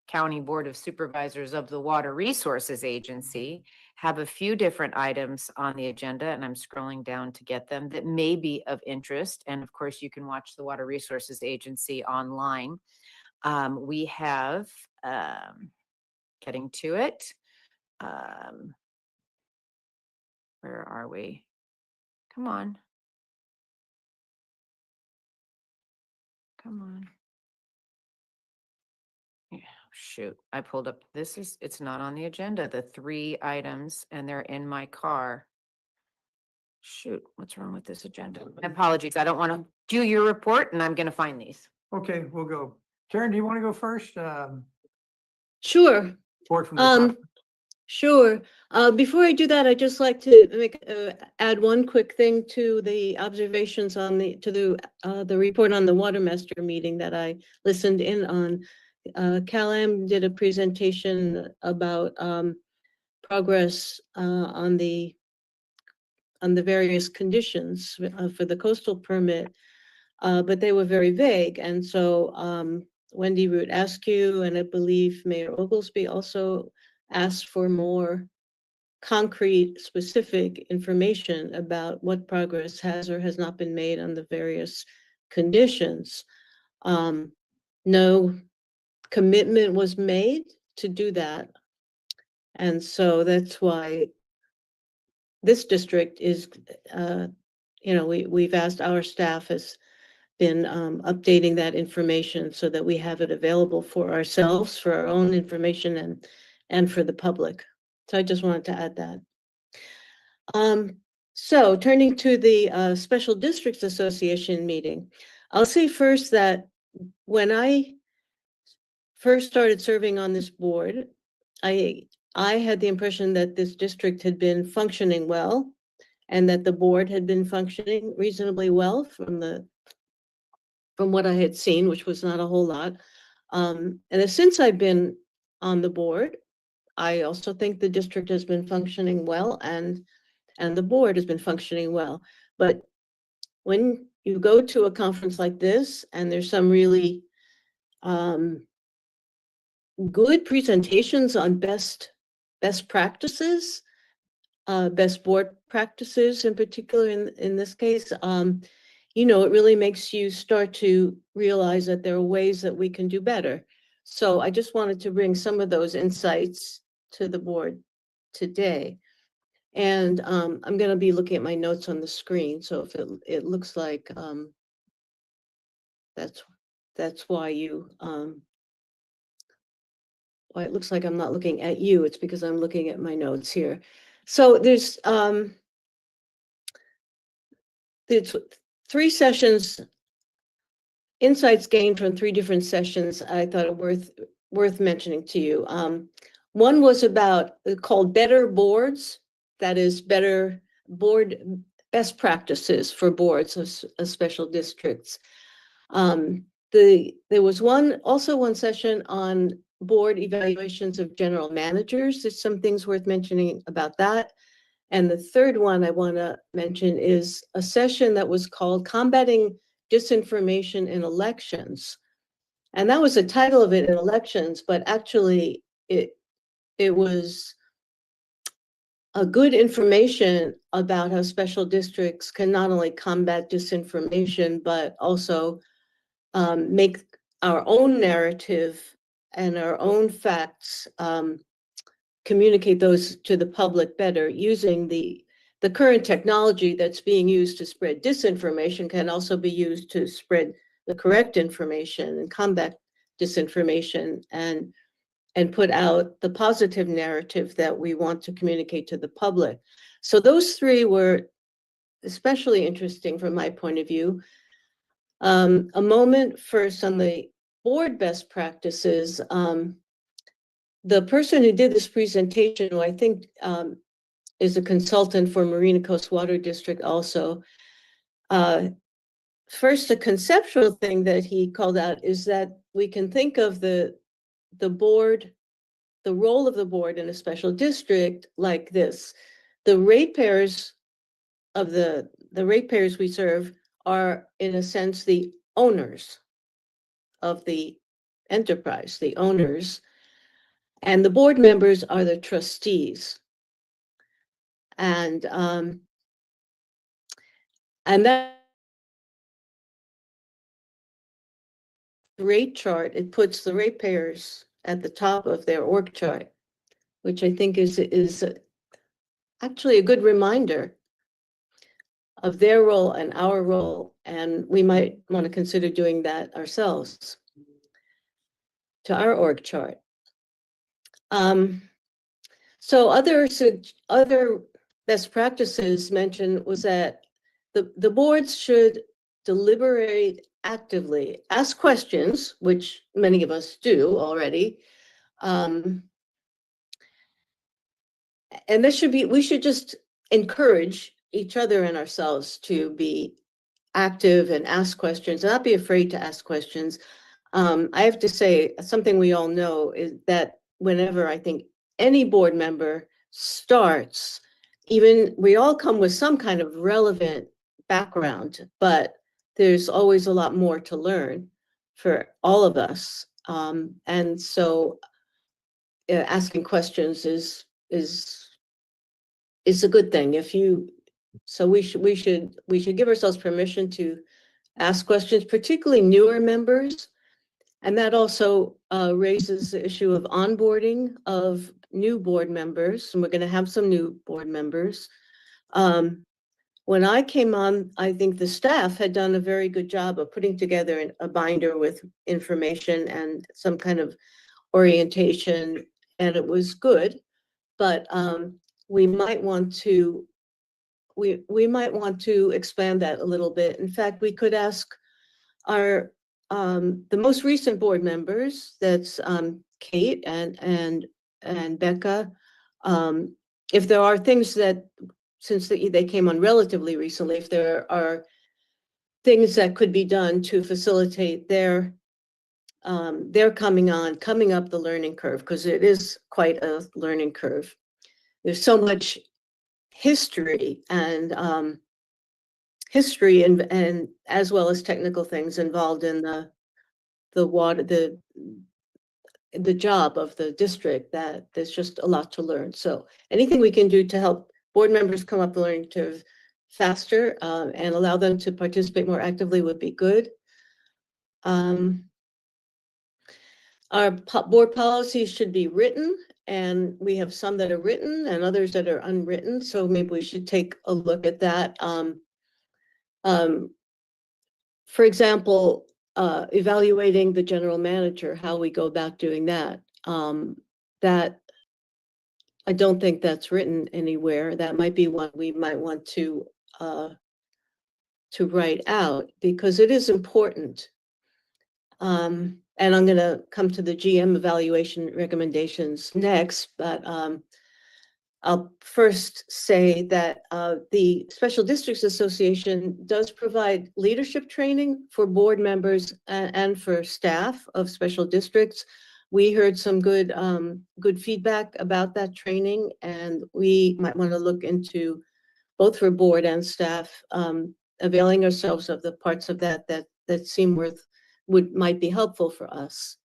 S9: County Board of Supervisors of the Water Resources Agency have a few different items on the agenda, and I'm scrolling down to get them that may be of interest. And of course, you can watch the Water Resources Agency online. We have, getting to it. Where are we? Come on. Come on. Yeah, shoot, I pulled up, it's not on the agenda, the 3 items, and they're in my car. Shoot, what's wrong with this agenda? Apologies, I don't want to do your report and I'm going to find these.
S2: Okay, we'll go. Karen, do you want to go first?
S4: Sure.
S2: Report from the top.
S4: Sure. Before I do that, I'd just like to add one quick thing to the observations on the report on the Water Master meeting that I listened in on. Cal-Am did a presentation about progress on the various conditions for the coastal permit, but they were very vague. And so Wendy Root Askew and I believe Mayor Oglesby also asked for more concrete, specific information about what progress has or has not been made on the various conditions. No commitment was made to do that. And so that's why this district is, we've asked, our staff has been updating that information so that we have it available for ourselves, for our own information and for the public. So I just wanted to add that. So turning to the Special Districts Association meeting, I'll say first that when I first started serving on this board, I had the impression that this district had been functioning well and that the board had been functioning reasonably well from what I had seen, which was not a whole lot. And since I've been on the board, I also think the district has been functioning well and the board has been functioning well. But when you go to a conference like this and there's some really good presentations on best practices, best board practices in particular in this case, you know, it really makes you start to realize that there are ways that we can do better. So I just wanted to bring some of those insights to the board today. And I'm going to be looking at my notes on the screen. So if it looks like that's why you why it looks like I'm not looking at you, it's because I'm looking at my notes here. So there's 3 sessions, insights gained from 3 different sessions I thought are worth mentioning to you. One was about called Better Boards, that is better board best practices for boards of special districts. There was one session on board evaluations of general managers. There's some things worth mentioning about that. And the third one I want to mention is a session that was called Combating Disinformation in Elections. And that was the title of it, in elections, but actually it was a good information about how special districts can not only combat disinformation, but also make our own narrative and our own facts, communicate those to the public better using the current technology that's being used to spread disinformation can also be used to spread the correct information and combat disinformation and put out the positive narrative that we want to communicate to the public. So those 3 were especially interesting from my point of view. A moment first on the board best practices. The person who did this presentation, who I think is a consultant for Marina Coast Water District also, first, the conceptual thing that he called out is that we can think of the board, the role of the board in a special district like this. The ratepayers of the ratepayers we serve are, in a sense, the owners of the enterprise, the owners, and the board members are the trustees. And that rate chart, it puts the ratepayers at the top of their org chart, which I think is actually a good reminder of their role and our role, and we might want to consider doing that ourselves to our org chart. So other best practices mentioned was that the boards should deliberate actively, ask questions, which many of us do already. And we should just encourage each other and ourselves to be active and ask questions, not be afraid to ask questions. I have to say, something we all know is that whenever I think any board member starts, even we all come with some kind of relevant background, but there's always a lot more to learn for all of us. And so asking questions is a good thing. So we should give ourselves permission to ask questions, particularly newer members. And that also raises the issue of onboarding of new board members, and we're going to have some new board members. When I came on, I think the staff had done a very good job of putting together a binder with information and some kind of orientation, and it was good. But we might want to expand that a little bit. In fact, we could ask our the most recent board members, that's Kate and Becca, if there are things that, since they came on relatively recently, if there are things that could be done to facilitate their they're coming up the learning curve, because it is quite a learning curve. There's so much history and as well as technical things involved in the water, the job of the district, that there's just a lot to learn. So anything we can do to help board members come up the learning curve faster and allow them to participate more actively would be good. Our board policies should be written, and we have some that are written and others that are unwritten. So maybe we should take a look at that. For example, evaluating the general manager, how we go about doing that. That I don't think that's written anywhere. That might be one we might want to write out, because it is important. And I'm going to come to the GM evaluation recommendations next, but I'll first say that the Special Districts Association does provide leadership training for board members and for staff of special districts. We heard some good feedback about that training, and we might want to look into, both for board and staff, availing ourselves of the parts of that seem might be helpful for us.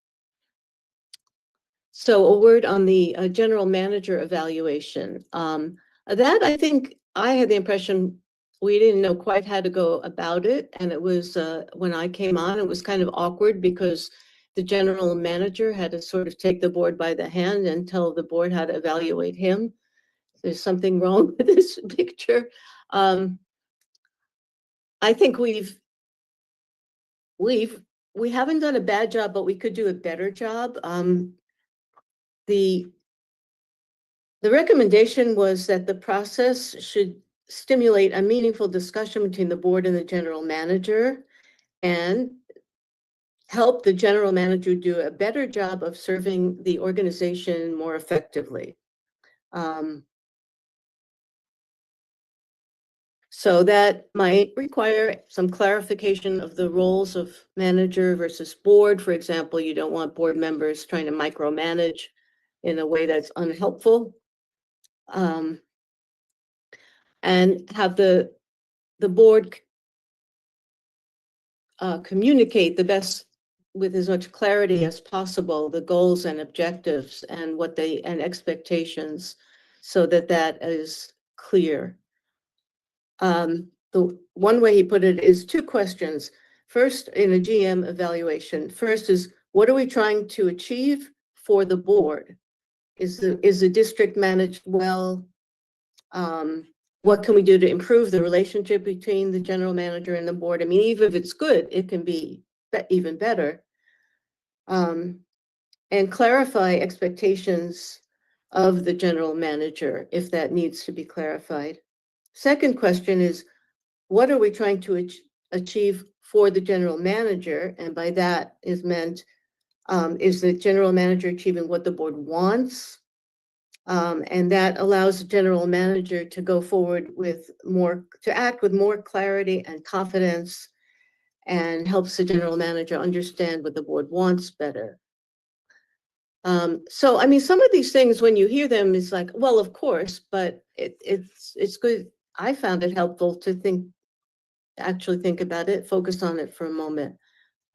S4: So a word on the general manager evaluation. That, I think, I had the impression we didn't know quite how to go about it. And it was, when I came on, it was kind of awkward, because the general manager had to sort of take the board by the hand and tell the board how to evaluate him. There's something wrong with this picture. I think we haven't done a bad job, but we could do a better job. The recommendation was that the process should stimulate a meaningful discussion between the board and the general manager, and help the general manager do a better job of serving the organization more effectively. So that might require some clarification of the roles of manager versus board. For example, you don't want board members trying to micromanage in a way that's unhelpful. And have the board communicate with as much clarity as possible, the goals and objectives and and expectations, so that is clear. The one way he put it is two questions. First, in a GM evaluation, first is, what are we trying to achieve for the board? Is the district managed well? What can we do to improve the relationship between the general manager and the board? I mean, even if it's good, it can be even better. And clarify expectations of the general manager if that needs to be clarified. Second question is, what are we trying to achieve for the general manager? And by that is meant, is the general manager achieving what the board wants? And that allows the general manager to go forward to act with more clarity and confidence, and helps the general manager understand what the board wants better. So, I mean, some of these things, when you hear them, is like, well, of course, but it's good. I found it helpful to actually think about it, focus on it for a moment.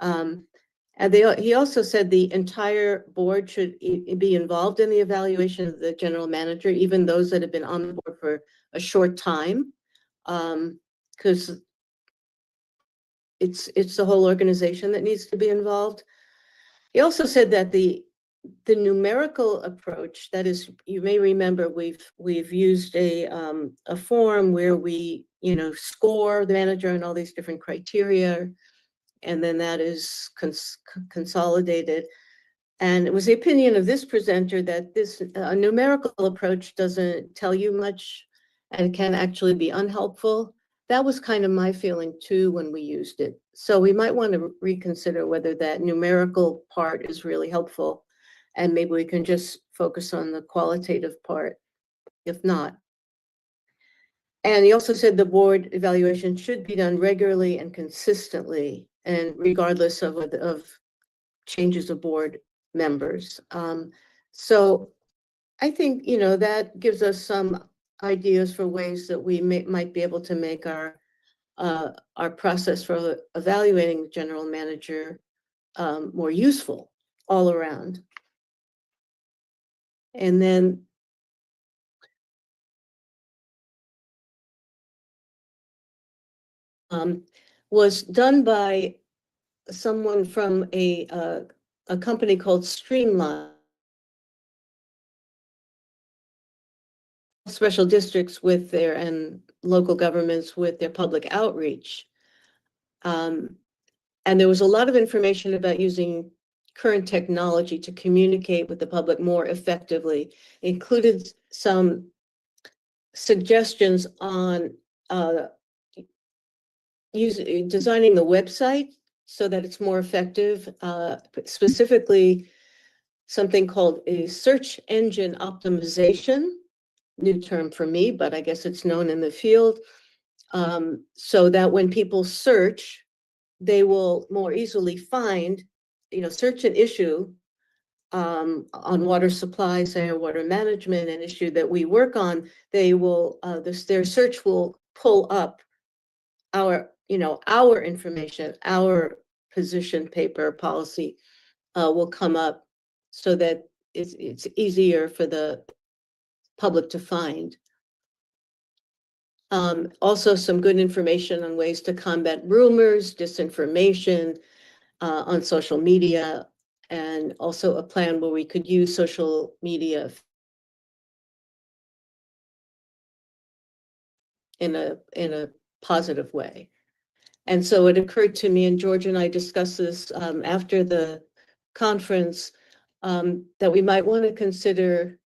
S4: And he also said the entire board should be involved in the evaluation of the general manager, even those that have been on the board for a short time, because it's the whole organization that needs to be involved. He also said that the numerical approach, that is, you may remember we've used a form where we score the manager and all these different criteria, and then that is consolidated. And it was the opinion of this presenter that this numerical approach doesn't tell you much and can actually be unhelpful. That was kind of my feeling too when we used it. So we might want to reconsider whether that numerical part is really helpful, and maybe we can just focus on the qualitative part, if not. And he also said the board evaluation should be done regularly and consistently, and regardless of changes of board members. So I think, that gives us some ideas for ways that we might be able to make our process for evaluating the general manager more useful all around. And then was done by someone from a company called Streamline. Special districts with their, and local governments with their public outreach. And there was a lot of information about using current technology to communicate with the public more effectively, included some suggestions on designing the website so that it's more effective, specifically something called a search engine optimization, new term for me, but I guess it's known in the field, so that when people search, they will more easily find, search an issue on water supply, say, or water management, an issue that we work on, they will, their search will pull up our information, our position paper policy will come up so that it's easier for the public to find. Also some good information on ways to combat rumors, disinformation on social media, and also a plan where we could use social media in a positive way. And so it occurred to me, and George and I discussed this after the conference, that we might want to consider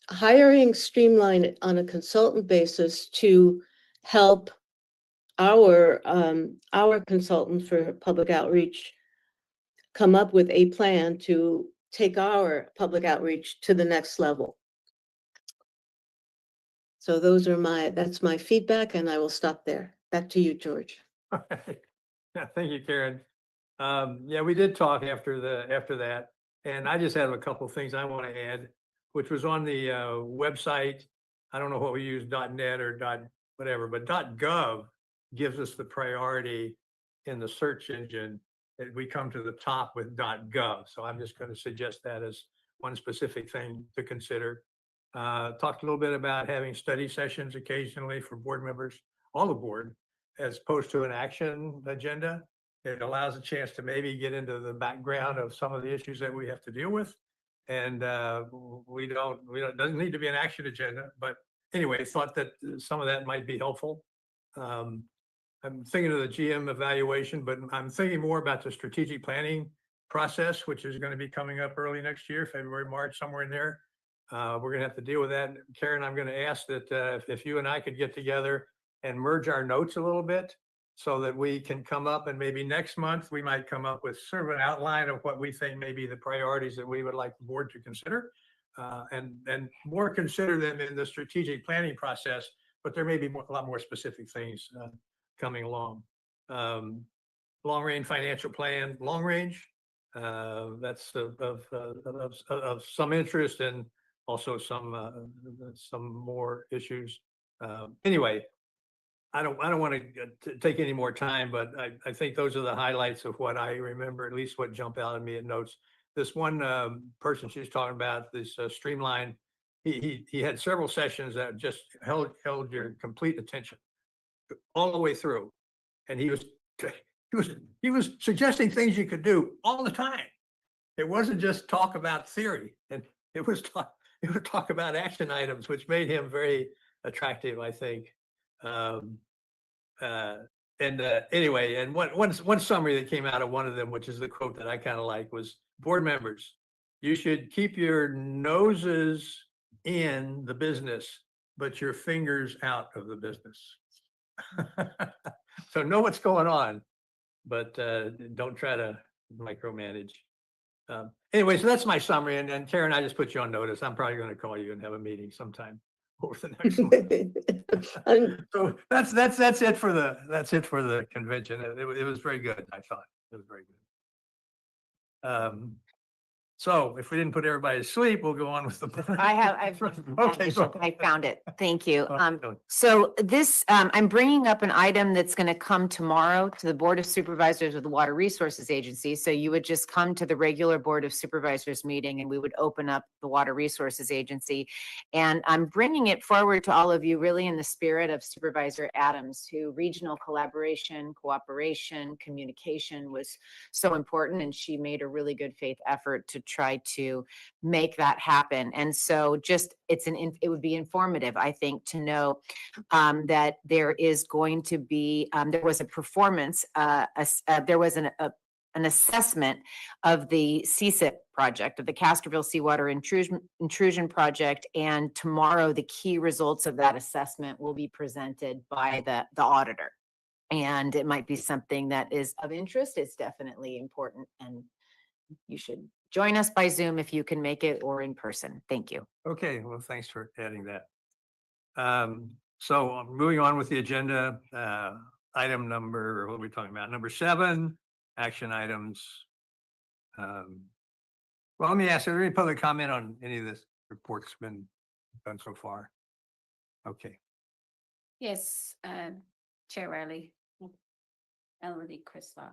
S4: hiring Streamline on a consultant basis to help our consultant for public outreach come up with a plan to take our public outreach to the next level. So that's my feedback, and I will stop there. Back to you, George.
S2: Yeah, thank you, Karen. Yeah, we did talk after that, and I just have a couple of things I want to add, which was on the website. I don't know what we use, .net or whatever, but .gov gives us the priority in the search engine that we come to the top with .gov. So I'm just going to suggest that as one specific thing to consider. Talked a little bit about having study sessions occasionally for board members, all the board, as opposed to an action agenda. It allows a chance to maybe get into the background of some of the issues that we have to deal with. And it doesn't need to be an action agenda, but anyway, thought that some of that might be helpful. I'm thinking of the GM evaluation, but I'm thinking more about the strategic planning process, which is going to be coming up early next year, February, March, somewhere in there. We're going to have to deal with that. Karen, I'm going to ask that if you and I could get together and merge our notes a little bit so that we can come up, and maybe next month we might come up with sort of an outline of what we think may be the priorities that we would like the board to consider, and more consider them in the strategic planning process, but there may be a lot more specific things coming along. Long range financial plan, long range, that's of some interest, and also some more issues. Anyway, I don't want to take any more time, but I think those are the highlights of what I remember, at least what jumped out at me in notes. This one person she's talking about, this Streamline, he had several sessions that just held your complete attention all the way through, and he was suggesting things you could do all the time. It wasn't just talk about theory, and it was talk about action items, which made him very attractive, I think. Anyway, and one summary that came out of one of them, which is the quote that I kind of like, was, board members, you should keep your noses in the business, but your fingers out of the business. So know what's going on, but don't try to micromanage. Anyway, so that's my summary, and Karen, I just put you on notice. I'm probably going to call you and have a meeting sometime over the next month. So that's it for the convention. It was very good, I thought. It was very good. So if we didn't put everybody to sleep, we'll go on with the.
S9: I've
S2: Okay. go
S9: I found it. Thank you.
S2: ahead. Okay.
S9: So this, I'm bringing up an item that's going to come tomorrow to the Board of Supervisors of the Water Resources Agency. So you would just come to the regular Board of Supervisors meeting and we would open up the Water Resources Agency. And I'm bringing it forward to all of you really in the spirit of Supervisor Adams, who regional collaboration, cooperation, communication was so important. And she made a really good faith effort to try to make that happen. And so just, it would be informative, I think, to know that there is going to be, there was a performance, there was an assessment of the CSIP project, of the Castroville Seawater Intrusion Project. And tomorrow, the key results of that assessment will be presented by the auditor. And it might be something that is of interest. It's definitely important, and you should join us by Zoom if you can make it, or in person. Thank you.
S2: Okay, well, thanks for adding that. So moving on with the agenda, item number, what are we talking about? Number 7, action items. Well, let me ask, is there any public comment on any of this report's been done so far? Okay,
S3: Yes, Chair Riley. Melody Crislaw.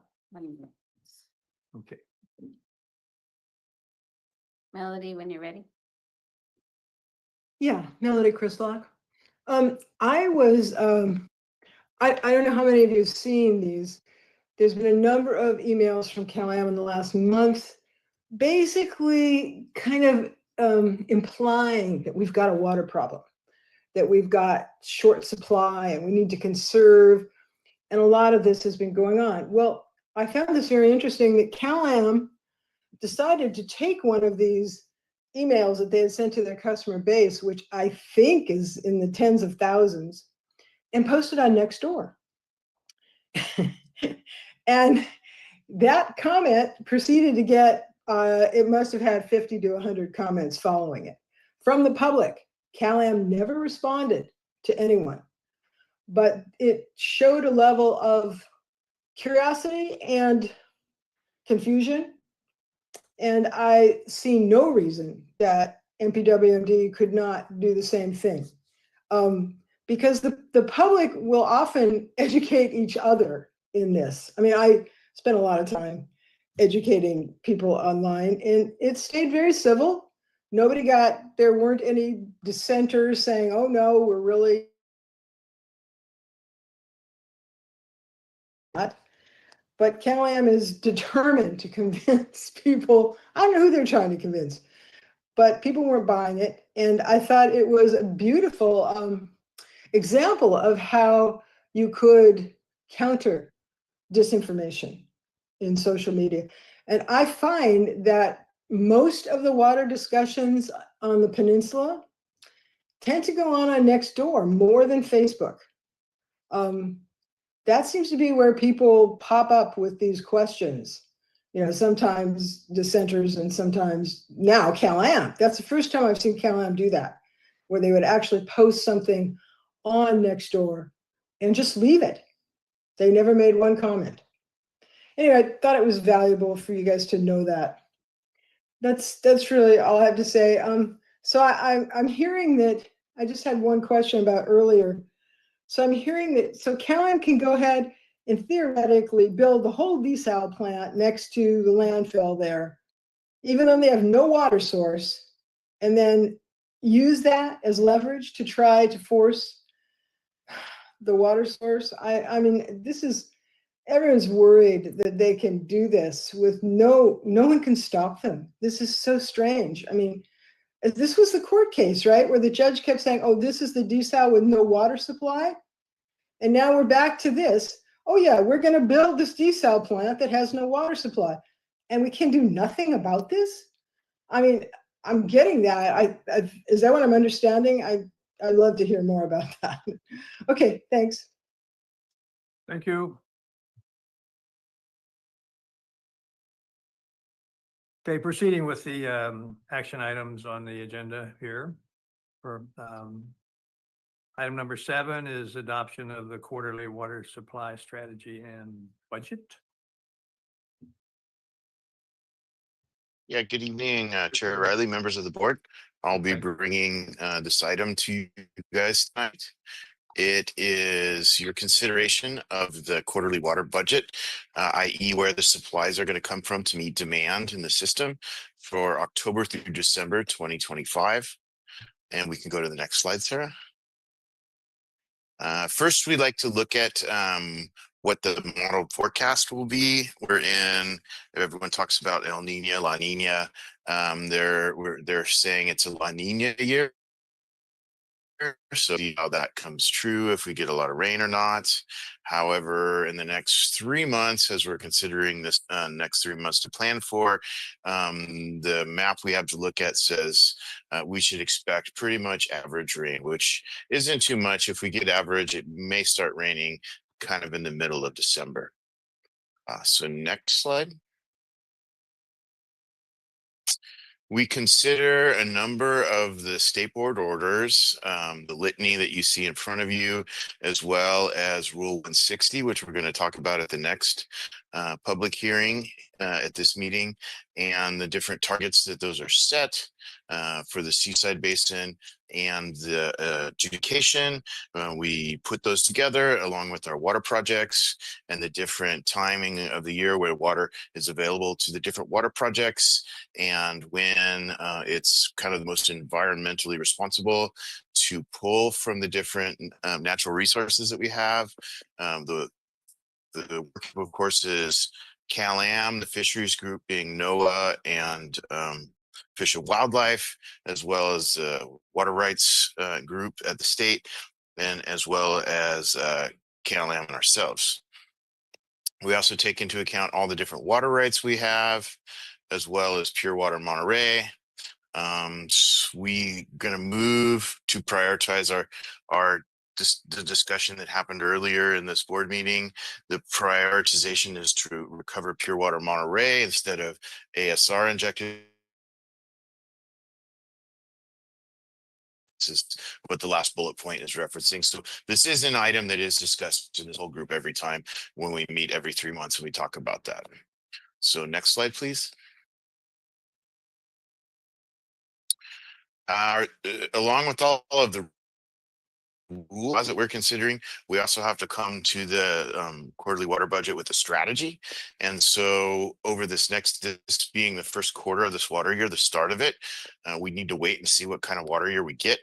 S2: okay.
S3: Melody, when you're ready.
S13: Yeah, Melody Crislock. I was, I don't know how many of you have seen these. There's been a number of emails from CalAm in the last month, basically kind of implying that we've got a water problem, that we've got short supply and we need to conserve. And a lot of this has been going on. Well, I found this very interesting that CalAm decided to take one of these emails that they had sent to their customer base, which I think is in the tens of thousands, and post it on Nextdoor. And that comment proceeded to get, it must have had 50 to 100 comments following it from the public. CalAm never responded to anyone, but it showed a level of curiosity and confusion. And I see no reason that MPWMD could not do the same thing. Because the public will often educate each other in this. I mean, I spent a lot of time educating people online, and it stayed very civil. There weren't any dissenters saying, oh no, we're really not. But CalAm is determined to convince people. I don't know who they're trying to convince, but people weren't buying it. And I thought it was a beautiful example of how you could counter disinformation in social media. And I find that most of the water discussions on the peninsula tend to go on Nextdoor more than Facebook. That seems to be where people pop up with these questions. You know, sometimes dissenters and sometimes now CalAm. That's the first time I've seen CalAm do that, where they would actually post something on Nextdoor and just leave it. They never made one comment. Anyway, I thought it was valuable for you guys to know that. That's really all I have to say. So I'm hearing that, I just had one question about earlier. So I'm hearing that, so CalAm can go ahead and theoretically build the whole desal plant next to the landfill there, even though they have no water source, and then use that as leverage to try to force the water source. I mean, everyone's worried that they can do this with no one can stop them. This is so strange. I mean, this was the court case, right? Where the judge kept saying, oh, this is the desal with no water supply. And now we're back to this. Oh yeah, we're going to build this desal plant that has no water supply. And we can do nothing about this? I mean, I'm getting that. Is that what I'm understanding? I'd love to hear more about that. Okay, thanks.
S2: Thank you. Okay, proceeding with the action items on the agenda here. For item number 7 is adoption of the quarterly water supply strategy and budget.
S14: Yeah, good evening, Chair Riley, members of the board. I'll be bringing this item to you guys tonight. It is your consideration of the quarterly water budget, i.e. where the supplies are going to come from to meet demand in the system for October through December 2025. And we can go to the next slide, Sarah. First, we'd like to look at what the model forecast will be. Everyone talks about El Nino, La Nina. They're saying it's a La Nina year. So see how that comes true, if we get a lot of rain or not. However, in the next 3 months, as we're considering this next 3 months to plan for, the map we have to look at says we should expect pretty much average rain, which isn't too much. If we get average, it may start raining kind of in the middle of December. So next slide. We consider a number of the state board orders, the litany that you see in front of you, as well as Rule 160, which we're going to talk about at the next public hearing at this meeting, and the different targets that those are set for the Seaside Basin and the adjudication. We put those together along with our water projects and the different timing of the year where water is available to the different water projects, and when it's kind of the most environmentally responsible to pull from the different natural resources that we have. The work, of course, is CalAm, the fisheries group being NOAA and Fish and Wildlife, as well as the water rights group at the state, and as well as CalAm and ourselves. We also take into account all the different water rights we have, as well as Pure Water Monterey. We gonna move to prioritize the discussion that happened earlier in this board meeting. The prioritization is to recover Pure Water Monterey instead of ASR injected. This is what the last bullet point is referencing. So this is an item that is discussed in this whole group every time when we meet every 3 months and we talk about that. So next slide, please. Along with all of the rules that we're considering, we also have to come to the quarterly water budget with a strategy. And so over this being the first quarter of this water year, the start of it, we need to wait and see what kind of water year we get.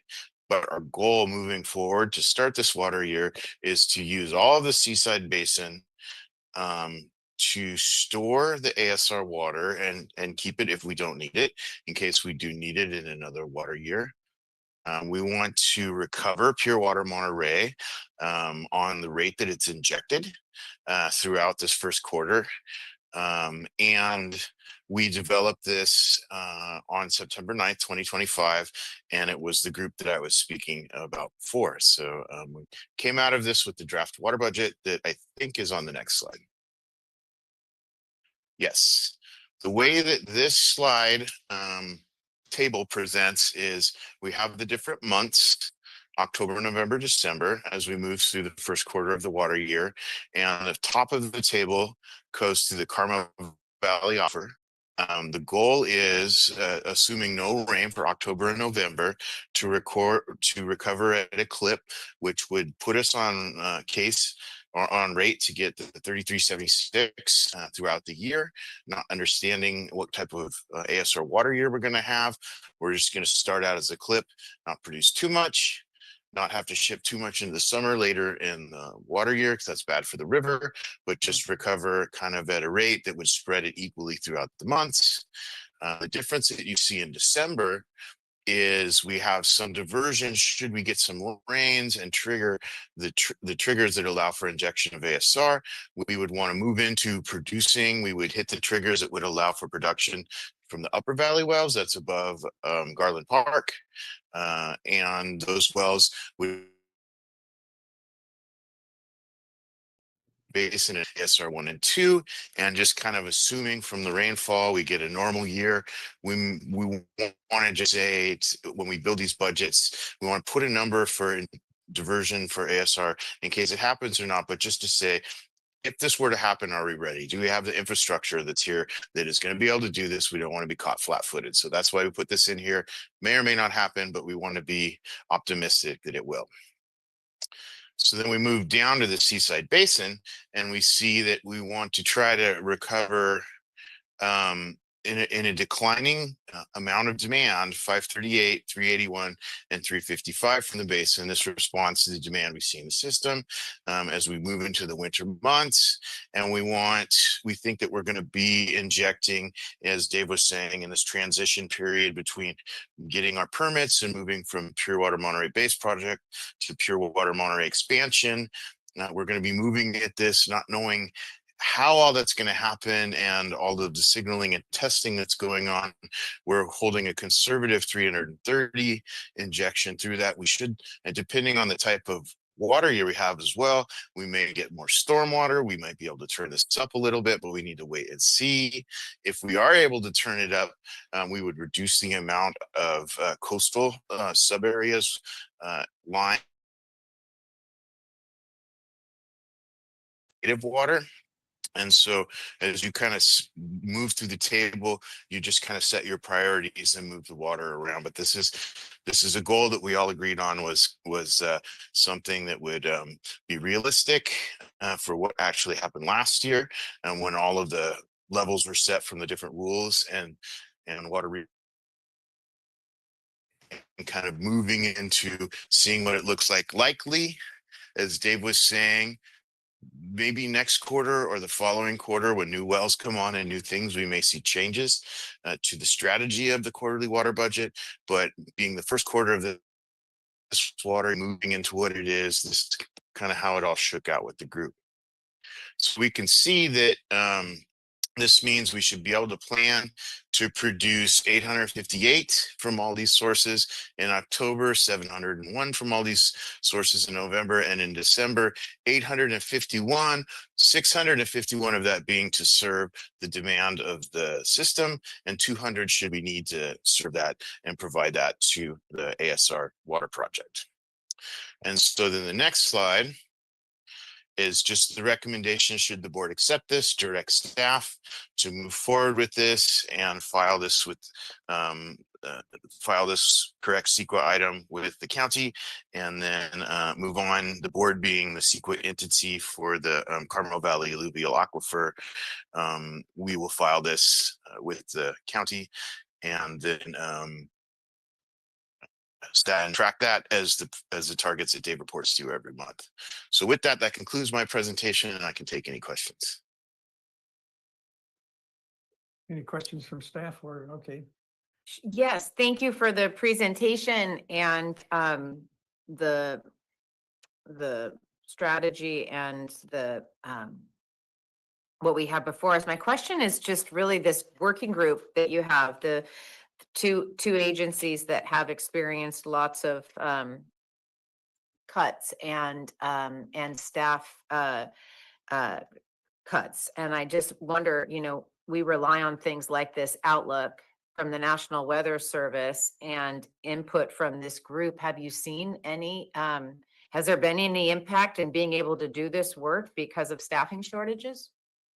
S14: But our goal moving forward to start this water year is to use all of the Seaside Basin to store the ASR water and keep it if we don't need it, in case we do need it in another water year. We want to recover Pure Water Monterey on the rate that it's injected throughout this first quarter. And we developed this on September 9th, 2025, and it was the group that I was speaking about before. So we came out of this with the draft water budget that I think is on the next slide. Yes, the way that this slide table presents is we have the different months, October, November, December, as we move through the first quarter of the water year. And the top of the table goes to the Carmel Valley offer. The goal is, assuming no rain for October and November, to recover at a clip, which would put us on case or on rate to get the 3376 throughout the year. Not understanding what type of ASR water year we're going to have. We're just going to start out as a clip, not produce too much, not have to ship too much into the summer later in the water year, because that's bad for the river, but just recover kind of at a rate that would spread it equally throughout the months. The difference that you see in December is we have some diversion should we get some rains and trigger the triggers that allow for injection of ASR. We would want to move into producing. We would hit the triggers that would allow for production from the upper valley wells that's above Garland Park. And those wells would basin at ASR 1 and 2, and just kind of assuming from the rainfall we get a normal year. We want to just say when we build these budgets, we want to put a number for diversion for ASR in case it happens or not, but just to say if this were to happen, are we ready? Do we have the infrastructure that's here that is going to be able to do this? We don't want to be caught flat-footed. So that's why we put this in here. May or may not happen, but we want to be optimistic that it will. So then we move down to the Seaside Basin and we see that we want to try to recover in a declining amount of demand, 538, 381, and 355 from the basin. This responds to the demand we see in the system as we move into the winter months. And we think that we're going to be injecting, as Dave was saying, in this transition period between getting our permits and moving from Pure Water Monterey base project to Pure Water Monterey expansion. We're going to be moving at this, not knowing how all that's going to happen and all of the signaling and testing that's going on. We're holding a conservative 330 injection through that. We should, and depending on the type of water year we have as well, we may get more stormwater. We might be able to turn this up a little bit, but we need to wait and see. If we are able to turn it up, we would reduce the amount of coastal sub areas line native water. And so as you kind of move through the table, you just kind of set your priorities and move the water around. But this is a goal that we all agreed on was something that would be realistic for what actually happened last year, and when all of the levels were set from the different rules and water and kind of moving into seeing what it looks like. Likely, as Dave was saying, maybe next quarter or the following quarter, when new wells come on and new things, we may see changes to the strategy of the quarterly water budget. But being the first quarter of this water, moving into what it is, this is kind of how it all shook out with the group. So we can see that this means we should be able to plan to produce 858 from all these sources in October, 701 from all these sources in November, and in December, 851, 651 of that being to serve the demand of the system, and 200 should we need to serve that and provide that to the ASR water project. And so then the next slide is just the recommendation, should the board accept this, direct staff to move forward with this and file this with file this correct CEQA item with the county, and then move on, the board being the CEQA entity for the Carmel Valley alluvial aquifer. We will file this with the county and then and track that as the targets that Dave reports to you every month. So with that, that concludes my presentation, and I can take any questions.
S2: Any questions from staff or, okay.
S9: Yes, thank you for the presentation and the strategy and the what we have before us. My question is just really this working group that you have, the two agencies that have experienced lots of cuts and staff cuts. And I just wonder, we rely on things like this outlook from the National Weather Service and input from this group. Have you seen any, has there been any impact in being able to do this work because of staffing shortages?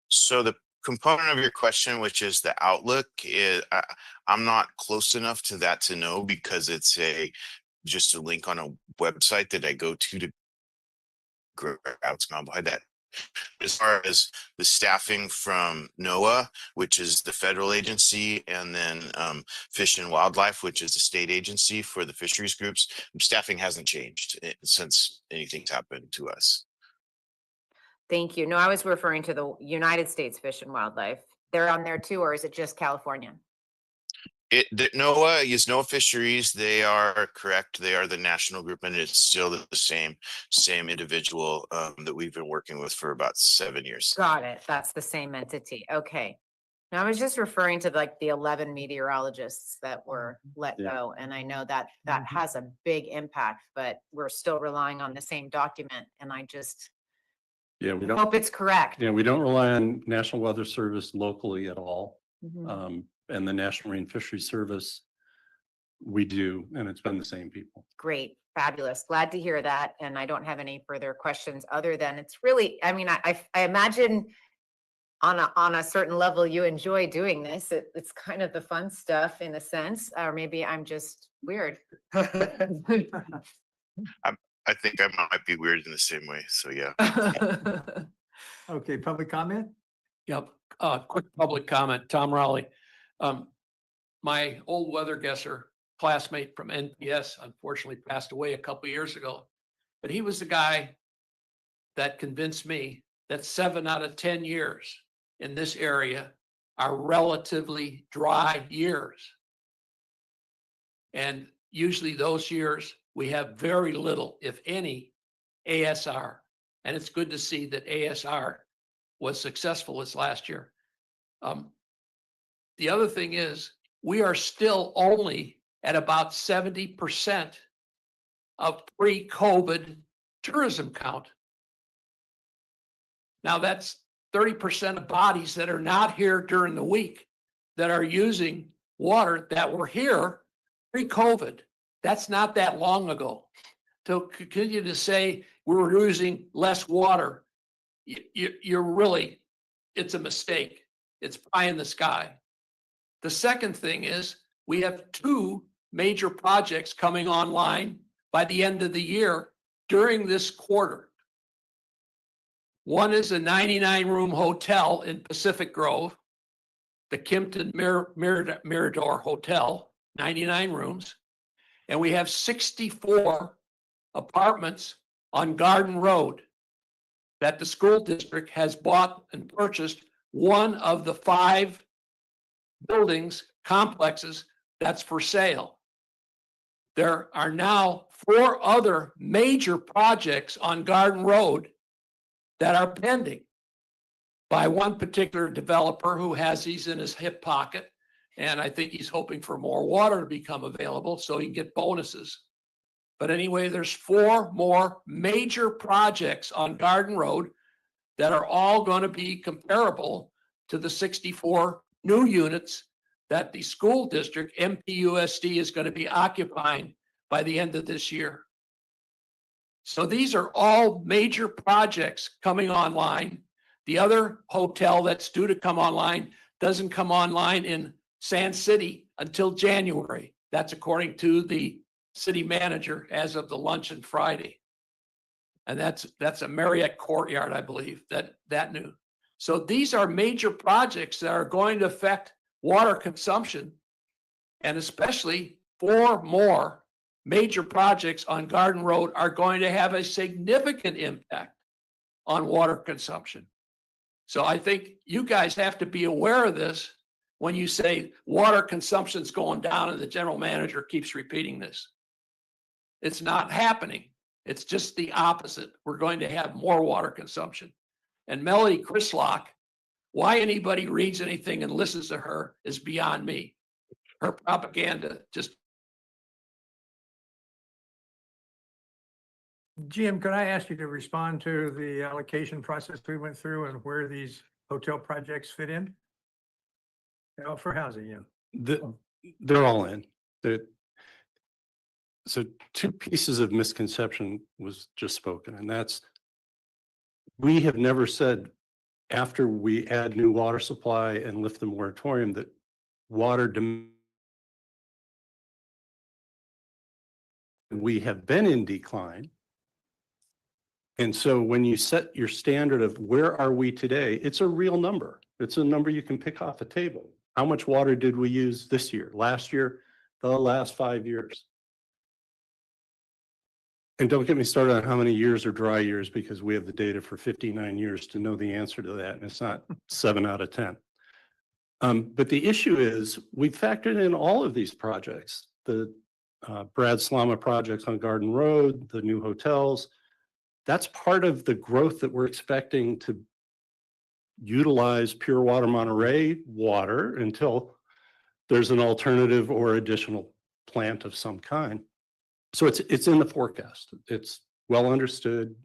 S14: So the component of your question, which is the outlook, is I'm not close enough to that to know, because it's just a link on a website that I go to grab by that. As far as the staffing from NOAA, which is the federal agency, and then Fish and Wildlife, which is the state agency for the fisheries groups, staffing hasn't changed since anything's happened to us.
S9: Thank you. No, I was referring to the United States Fish and Wildlife. They're on there too, or is it just California?
S14: NOAA is NOAA Fisheries. They are correct. They are the national group, and it's still the same individual that we've been working with for about 7 years.
S9: Got it. That's the same entity. Okay. Now I was just referring to like the 11 meteorologists that were let go. And I know that that has a big impact, but we're still relying on the same document. And I just
S7: Yeah, we don't.
S9: hope it's correct.
S7: Yeah, we don't rely on National Weather Service locally at all.
S9: Mhm.
S7: And the National Marine Fisheries Service, we do, and it's been the same people.
S9: Great. Fabulous. Glad to hear that. And I don't have any further questions other than it's really, I mean, I imagine on a certain level, you enjoy doing this. It's kind of the fun stuff in a sense, or maybe I'm just weird.
S14: I think I might be weird in the same way. So yeah.
S2: Okay, public comment?
S15: Yep, quick public comment, Tom Rowley. My old weather guesser classmate from NPS unfortunately passed away a couple years ago. But he was the guy that convinced me that 7 out of 10 years in this area are relatively dry years. And usually those years, we have very little, if any, ASR. And it's good to see that ASR was successful this last year. The other thing is, we are still only at about 70% of pre-COVID tourism count. Now that's 30% of bodies that are not here during the week that are using water that were here pre-COVID. That's not that long ago. To continue to say we're using less water, you're really, it's a mistake. It's pie in the sky. The second thing is we have 2 major projects coming online by the end of the year during this quarter. One is a 99-room hotel in Pacific Grove, the Kimpton Mirador Hotel, 99 rooms. And we have 64 apartments on Garden Road that the school district has bought and purchased, one of the 5 buildings, complexes that's for sale. There are now 4 other major projects on Garden Road that are pending by one particular developer who has these in his hip pocket. And I think he's hoping for more water to become available so he can get bonuses. But anyway, there's 4 more major projects on Garden Road that are all going to be comparable to the 64 new units that the school district, MPUSD, is going to be occupying by the end of this year. So these are all major projects coming online. The other hotel that's due to come online doesn't come online in Sand City until January. That's according to the city manager as of the luncheon Friday. And that's a Marriott Courtyard, I believe, that new. So these are major projects that are going to affect water consumption, and especially 4 more major projects on Garden Road are going to have a significant impact on water consumption. So I think you guys have to be aware of this when you say water consumption's going down and the general manager keeps repeating this. It's not happening. It's just the opposite. We're going to have more water consumption. And Melody Crislock, why anybody reads anything and listens to her is beyond me. Her propaganda just.
S2: Jim, could I ask you to respond to the allocation process we went through and where these hotel projects fit in? For housing, yeah.
S7: They're all in. So 2 pieces of misconception was just spoken, and that's, we have never said after we add new water supply and lift the moratorium that water demand. We have been in decline. And so when you set your standard of where are we today, it's a real number. It's a number you can pick off a table. How much water did we use this year, last year, the last 5 years? And don't get me started on how many years are dry years, because we have the data for 59 years to know the answer to that. And it's not 7 out of 10. But the issue is we factored in all of these projects, the Brad Slama projects on Garden Road, the new hotels. That's part of the growth that we're expecting to utilize Pure Water Monterey water until there's an alternative or additional plant of some kind. So it's in the forecast. It's well understood.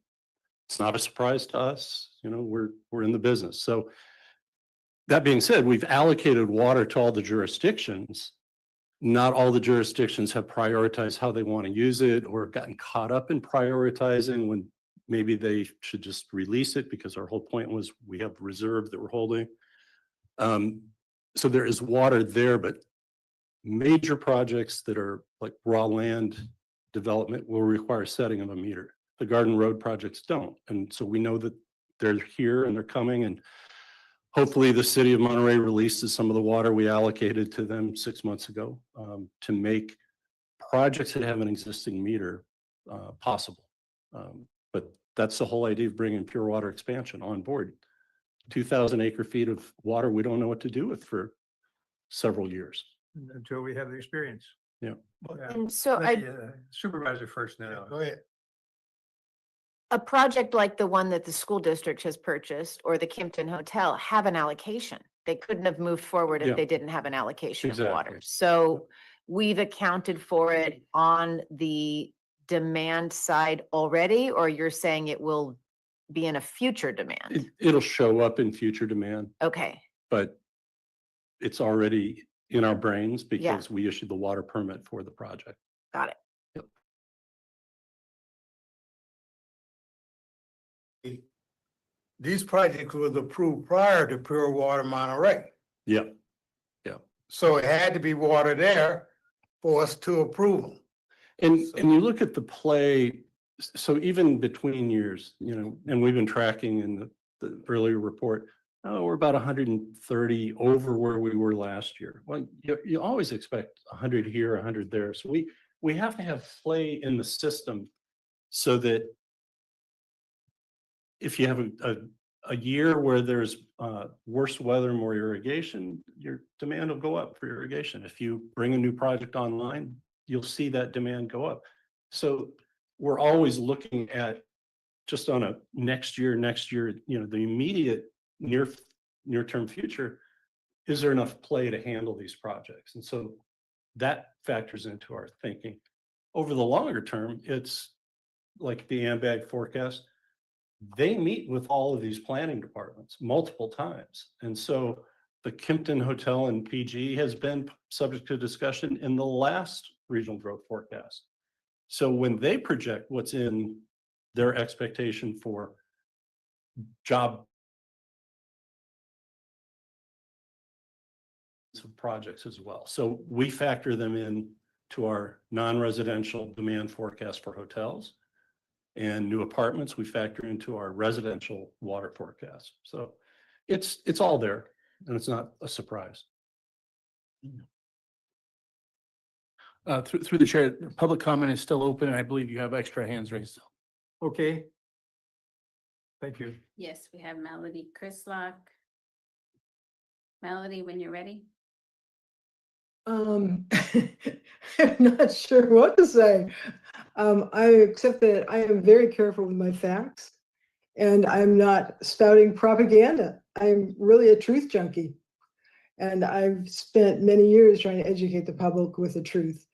S7: It's not a surprise to us. You know, we're in the business. So that being said, we've allocated water to all the jurisdictions not all the jurisdictions have prioritized how they want to use it or gotten caught up in prioritizing when maybe they should just release it, because our whole point was we have reserve that we're holding. So there is water there, but major projects that are like raw land development will require setting of a meter. The Garden Road projects don't. And so we know that they're here and they're coming, and hopefully the city of Monterey releases some of the water we allocated to them 6 months ago to make projects that have an existing meter possible. But that's the whole idea of bringing pure water expansion on board. 2,000 acre feet of water we don't know what to do with for several years.
S2: Until we have the experience.
S7: Yeah.
S9: And so
S2: Let
S9: I,
S2: the, Supervisor first now.
S1: Go ahead.
S9: a project like the one that the school district has purchased or the Kimpton Hotel have an allocation. They couldn't have moved forward
S7: Yeah.
S9: if they didn't have an allocation of water.
S7: Exactly.
S9: So we've accounted for it on the demand side already, or you're saying it will be in a future demand?
S7: It'll show up in future demand,
S9: Okay,
S7: but it's already in our brains because we issued the water permit for the project.
S9: got it.
S1: These projects was approved prior to Pure Water Monterey.
S7: Yeah.
S1: So it had to be water there for us to approve them.
S7: And you look at the play, so even between years, and we've been tracking in the earlier report, we're about 130 over where we were last year. Well, you always expect 100 here, 100 there. So we have to have play in the system so that if you have a year where there's worse weather, more irrigation, your demand will go up for irrigation. If you bring a new project online, you'll see that demand go up. So we're always looking at just on a next year, the immediate near-term future, is there enough play to handle these projects? And so that factors into our thinking. Over the longer term, it's like the AMBAG forecast. They meet with all of these planning departments multiple times. And so the Kimpton Hotel and PG has been subject to discussion in the last regional growth forecast. So when they project what's in their expectation for job projects as well. So we factor them in to our non-residential demand forecast for hotels. And new apartments, we factor into our residential water forecast. So it's all there, and it's not a surprise.
S10: Through the chair, public comment is still open, and I believe you have extra hands raised.
S2: Okay. Thank you.
S3: Yes, we have Melody Chrislock. Melody, when you're ready.
S13: I'm not sure what to say. I accept that I am very careful with my facts, and I'm not spouting propaganda. I'm really a truth junkie, and I've spent many years trying to educate the public with the truth.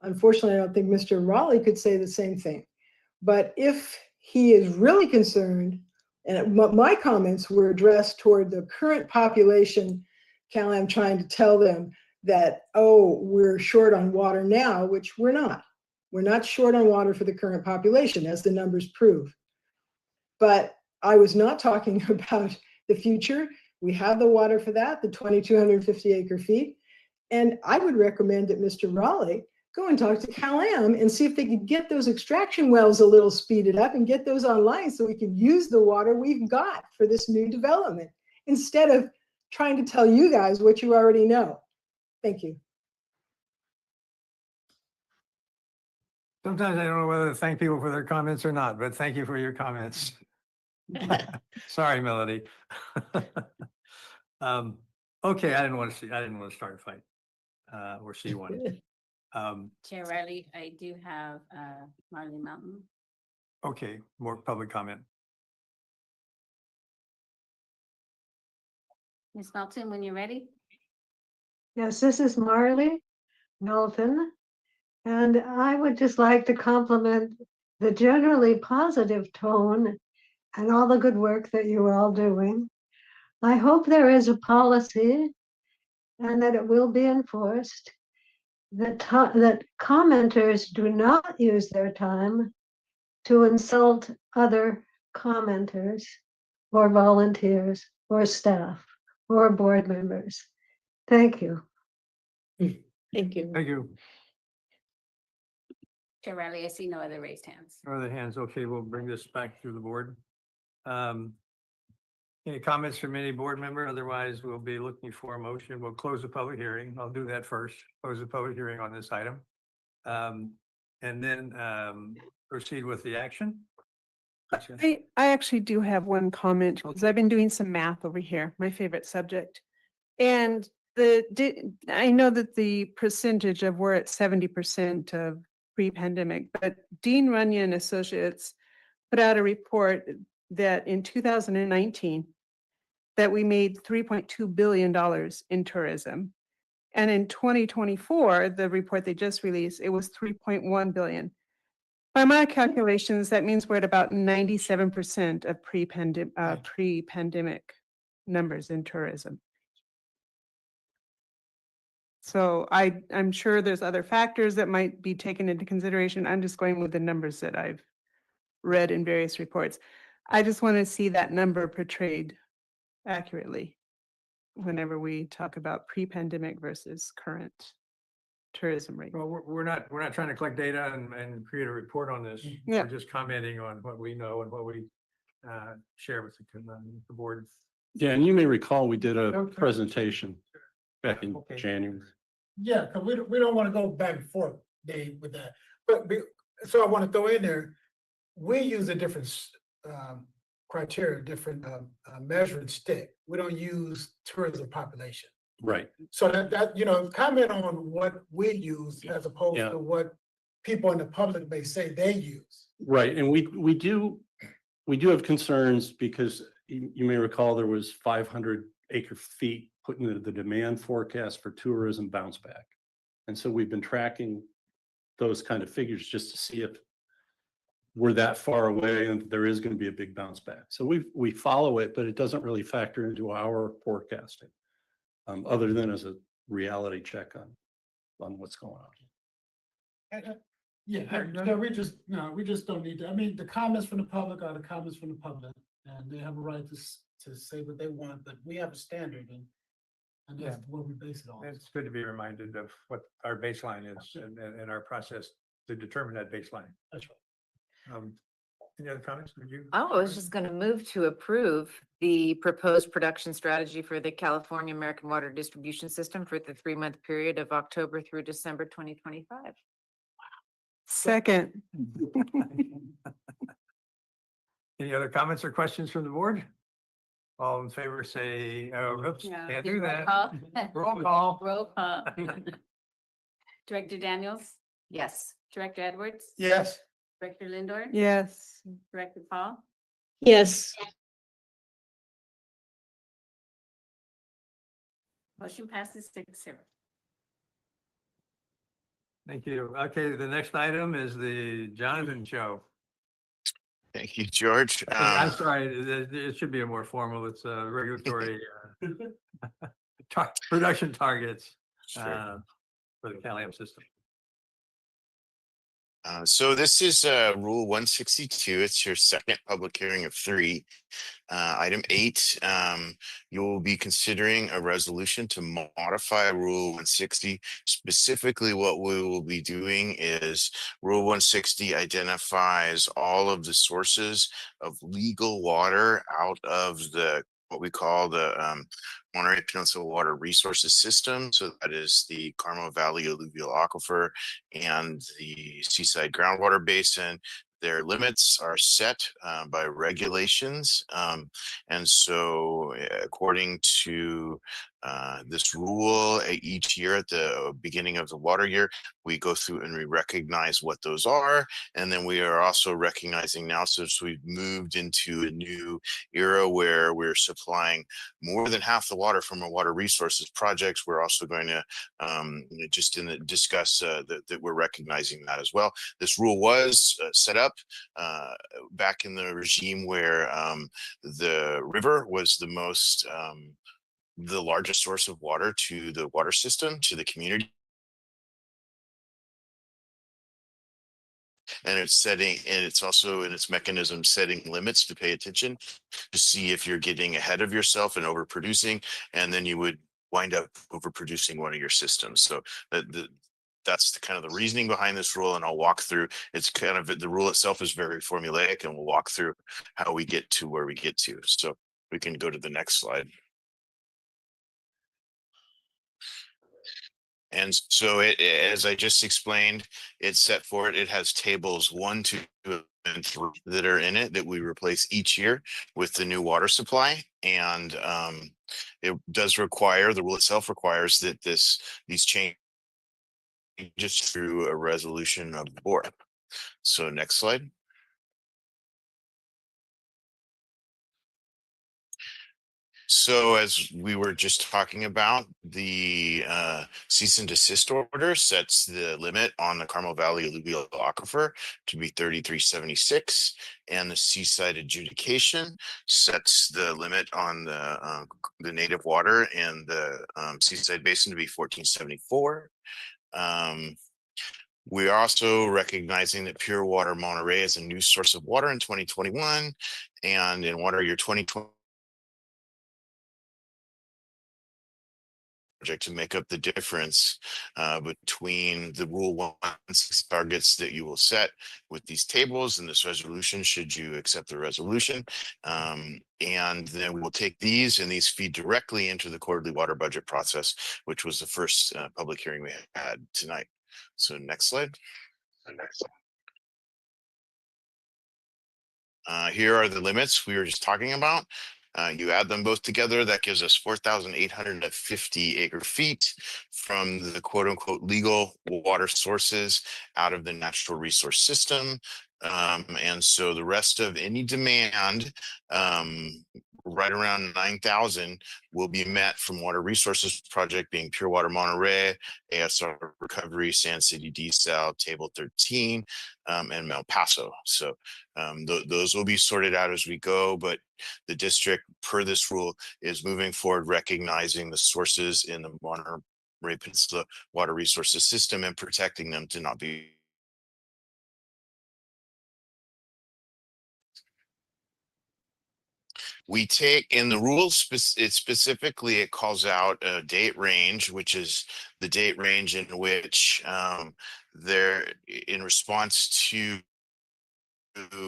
S13: Unfortunately, I don't think Mr. Raleigh could say the same thing. But if he is really concerned, and my comments were addressed toward the current population, I'm trying to tell them that, oh, we're short on water now, which we're not. We're not short on water for the current population, as the numbers prove. But I was not talking about the future. We have the water for that, the 2,250 acre feet. And I would recommend that Mr. Raleigh go and talk to Cal-Am and see if they could get those extraction wells a little speeded up and get those online so we can use the water we've got for this new development, instead of trying to tell you guys what you already know. Thank you.
S2: Sometimes I don't know whether to thank people for their comments or not, but thank you for your comments. Sorry, Melody. Okay, I didn't want to start a fight. Or see one.
S3: Chair Riley, I do have Marley Mountain.
S2: Okay, more public comment.
S3: Ms. Melton, when you're ready.
S16: Yes, this is Marley Melton, and I would just like to compliment the generally positive tone and all the good work that you are all doing. I hope there is a policy and that it will be enforced. that commenters do not use their time to insult other commenters or volunteers or staff or board members. Thank you.
S4: Thank you.
S2: Thank you.
S3: Chair Riley, I see no other raised hands.
S2: No other hands. Okay, we'll bring this back through the board. Any comments from any board member? Otherwise, we'll be looking for a motion. We'll close the public hearing. I'll do that first. Close the public hearing on this item. And then proceed with the action.
S12: I actually do have one comment because I've been doing some math over here, my favorite subject. And I know that the percentage of we're at 70% of pre-pandemic, but Dean Runyon Associates put out a report that in 2019, that we made $3.2 billion in tourism. And in 2024, the report they just released, it was 3.1 billion. By my calculations, that means we're at about 97% of pre-pandemic numbers in tourism. So I'm sure there's other factors that might be taken into consideration. I'm just going with the numbers that I've read in various reports. I just want to see that number portrayed accurately whenever we talk about pre-pandemic versus current tourism rate.
S2: Well, we're not trying to collect data and create a report on this.
S12: Yeah.
S2: We're just commenting on what we know and what we share with the board.
S7: Yeah, and you may recall, we did a
S1: Okay.
S7: presentation back in
S2: Okay.
S7: January.
S1: Yeah, because we don't want to go back and forth, Dave, with that. So I want to throw in there, we use a different criteria, different measuring stick. We don't use tourism population.
S7: Right.
S1: So that comment on what we use as opposed
S7: Yeah.
S1: to what people in the public may say they use.
S7: Right, and we do have concerns because you may recall there was 500 acre feet put into the demand forecast for tourism bounce back. And so we've been tracking those kind of figures just to see if we're that far away and there is going to be a big bounce back. So we follow it, but it doesn't really factor into our forecasting, other than as a reality check on what's going on.
S1: Yeah, no, we just don't need to. I mean, the comments from the public are the comments from the public, and they have a right to say what they want, but we have a standard, and that's what we base it on.
S2: It's good to be reminded of what our baseline is and our process to determine that baseline.
S1: That's right.
S2: Any other comments? Would you?
S9: Oh, I was just going to move to approve the proposed production strategy for the California American Water Distribution System for the 3-month period of October through December 2025.
S12: Second.
S2: Any other comments or questions from the board? All in favor, say, oh, oops,
S3: No,
S2: can't
S3: do
S2: do
S3: roll
S2: that.
S3: call.
S2: Roll call.
S3: Roll call. Director Daniels,
S9: Yes.
S3: Director Edwards,
S1: Yes.
S3: Director Lindor,
S12: Yes.
S3: Director Paul,
S4: Yes.
S3: motion passes 6-0.
S2: Thank you. Okay, the next item is the Jonathan Show.
S14: Thank you, George.
S2: I'm sorry, it should be a more formal, it's a regulatory production targets
S14: Sure.
S2: for the CalAmp system.
S14: So this is Rule 162. It's your second public hearing of 3. Item 8, you will be considering a resolution to modify Rule 160. Specifically, what we will be doing is Rule 160 identifies all of the sources of legal water out of what we call the Monterey Peninsula Water Resources System. So that is the Carmel Valley Alluvial Aquifer and the Seaside Groundwater Basin. Their limits are set by regulations. And so according to this rule, each year at the beginning of the water year, we go through and we recognize what those are. And then we are also recognizing now, since we've moved into a new era where we're supplying more than half the water from our water resources projects, we're also going to discuss that we're recognizing that as well. This rule was set up back in the regime where the river was the largest source of water to the water system, to the community. and it's also in its mechanism setting limits to pay attention to see if you're getting ahead of yourself and overproducing, and then you would wind up overproducing one of your systems. So that's the kind of the reasoning behind this rule, and I'll walk through. It's kind of the rule itself is very formulaic, and we'll walk through how we get to where we get to. So we can go to the next slide. And so as I just explained, it's set for it. It has tables 1, 2, and 3 that are in it that we replace each year with the new water supply. And it does require, the rule itself requires that these changes through a resolution of the board. So next slide. So as we were just talking about, the cease and desist order sets the limit on the Carmel Valley alluvial aquifer to be 3376, and the seaside adjudication sets the limit on the native water in the seaside basin to be 1474. We are also recognizing that Pure Water Monterey is a new source of water in 2021, and in water year 2020 project to make up the difference between the Rule 116 targets that you will set with these tables and this resolution, should you accept the resolution. And then we will take these, and these feed directly into the quarterly water budget process, which was the first public hearing we had tonight. So next slide. Here are the limits we were just talking about. You add them both together, that gives us 4,850 acre feet from the quote unquote legal water sources out of the natural resource system. And so the rest of any demand, right around 9,000, will be met from water resources project being Pure Water Monterey, ASR Recovery, Sand City Desal, Table 13, and El Paso. So those will be sorted out as we go, but the district, per this rule, is moving forward recognizing the sources in the Monterey Peninsula water resources system and protecting them to not be we take in the rules, it specifically, it calls out a date range, which is the date range in which there, in response to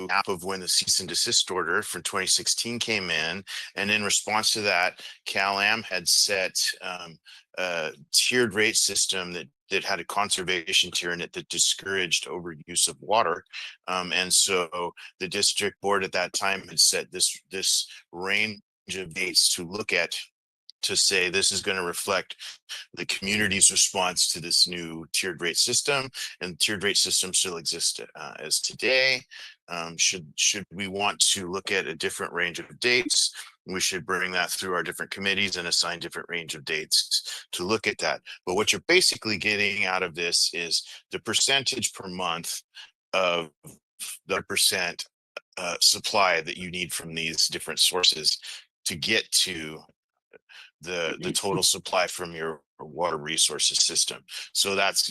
S14: map of when the cease and desist order from 2016 came in, and in response to that, Cal-Am had set a tiered rate system that had a conservation tier in it that discouraged overuse of water. And so the district board at that time had set this range of dates to look at, to say this is going to reflect the community's response to this new tiered rate system, and tiered rate system still exists as today. Should we want to look at a different range of dates, we should bring that through our different committees and assign different range of dates to look at that. But what you're basically getting out of this is the percentage per month of the percent supply that you need from these different sources to get to the total supply from your water resources system. So that's,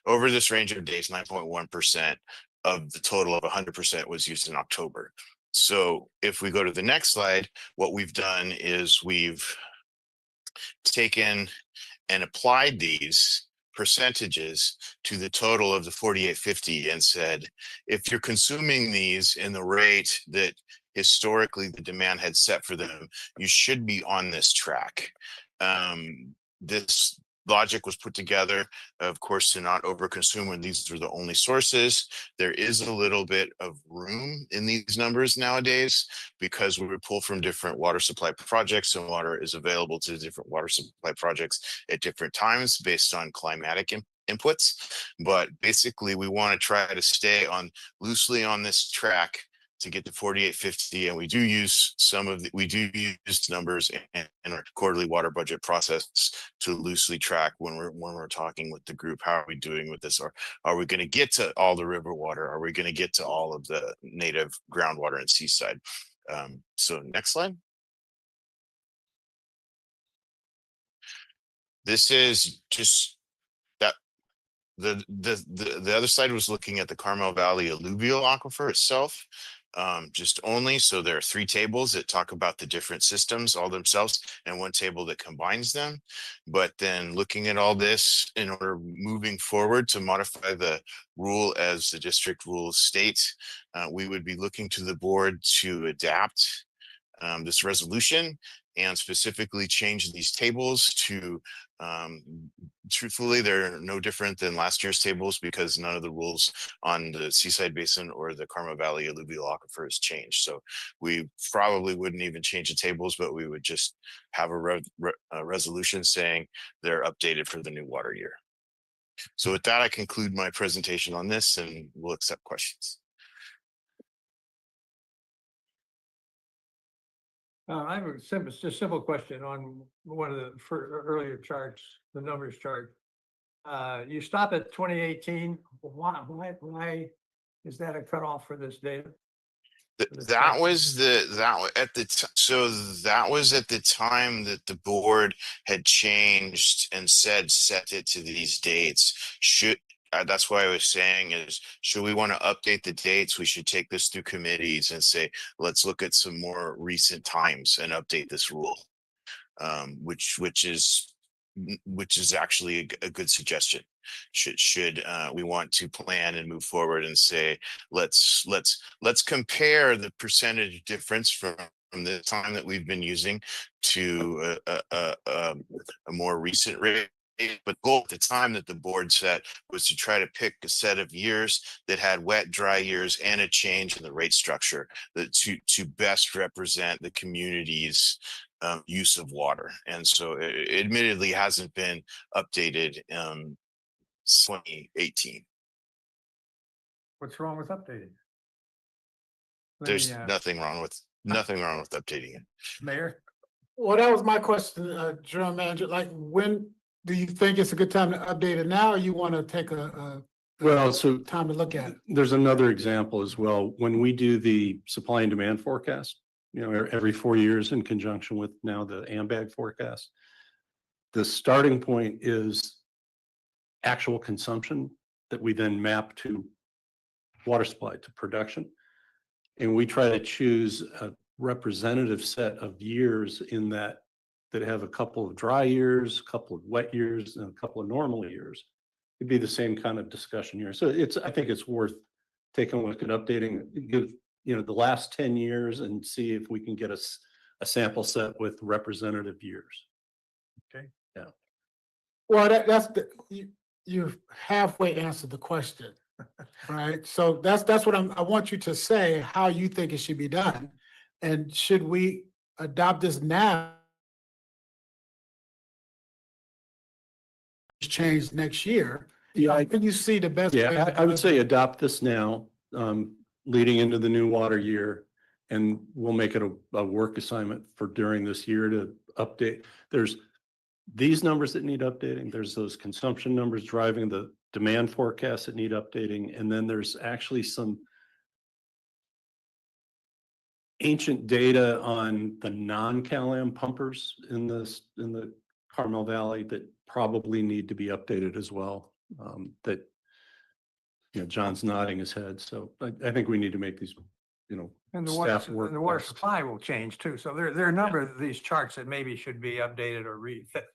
S14: over this range of days, 9.1% of the total of 100% was used in October. So if we go to the next slide, what we've done is we've taken and applied these percentages to the total of the 4850 and said, if you're consuming these in the rate that historically the demand had set for them, you should be on this track. This logic was put together, of course, to not overconsume when these are the only sources. There is a little bit of room in these numbers nowadays because we pull from different water supply projects, and water is available to different water supply projects at different times based on climatic inputs. But basically, we want to try to stay loosely on this track to get to 4850, and we do use numbers in our quarterly water budget process to loosely track when we're talking with the group, how are we doing with this, or are we going to get to all the river water, are we going to get to all of the native groundwater and seaside. So next slide. This is just the other side was looking at the Carmel Valley alluvial aquifer itself, just only. So there are 3 tables that talk about the different systems all themselves and 1 table that combines them. But then looking at all this in order moving forward to modify the rule as the district rules state, we would be looking to the board to adapt this resolution and specifically change these tables to, truthfully, they're no different than last year's tables because none of the rules on the Seaside Basin or the Carmel Valley alluvial aquifer has changed. So we probably wouldn't even change the tables, but we would just have a resolution saying they're updated for the new water year. So with that, I conclude my presentation on this and we'll accept questions.
S2: I have a simple question on one of the earlier charts, the numbers chart. You stop at 2018. Why is that a cutoff for this data?
S14: That was at the time that the board had changed and said set it to these dates. That's why I was saying is, should we want to update the dates? We should take this through committees and say, let's look at some more recent times and update this rule, which is actually a good suggestion. Should we want to plan and move forward and say, let's compare the percentage difference from the time that we've been using to a more recent rate. But goal at the time that the board set was to try to pick a set of years that had wet, dry years and a change in the rate structure that to best represent the community's use of water. And so it admittedly hasn't been updated 2018.
S2: What's wrong with updating?
S14: There's nothing wrong with updating it.
S2: Mayor?
S1: Well, that was my question, General Manager. Like, when do you think it's a good time to update it now, or you want to take a time to look at it?
S7: There's another example as well. When we do the supply and demand forecast, every 4 years in conjunction with now the AMBAG forecast, the starting point is actual consumption that we then map to water supply, to production. And we try to choose a representative set of years in that have a couple of dry years, a couple of wet years, and a couple of normal years. It'd be the same kind of discussion here. So I think it's worth taking a look at updating, give, the last 10 years and see if we can get a sample set with representative years.
S2: Okay.
S7: Yeah.
S1: Well, that's you halfway answered the question, right? So that's what I want you to say, how you think it should be done. And should we adopt this now? Change next year.
S7: Yeah,
S1: Can you see the best?
S7: Yeah, I would say adopt this now, leading into the new water year, and we'll make it a work assignment for during this year to update. There's these numbers that need updating. There's those consumption numbers driving the demand forecasts that need updating. And then there's actually some ancient data on the non-CalAm pumpers in the Carmel Valley that probably need to be updated as well. That, John's nodding his head. So I think we need to make these,
S2: And the
S7: staff work.
S2: and the water
S7: best.
S2: supply will change too. So there are a number of these charts that maybe should be updated or refit.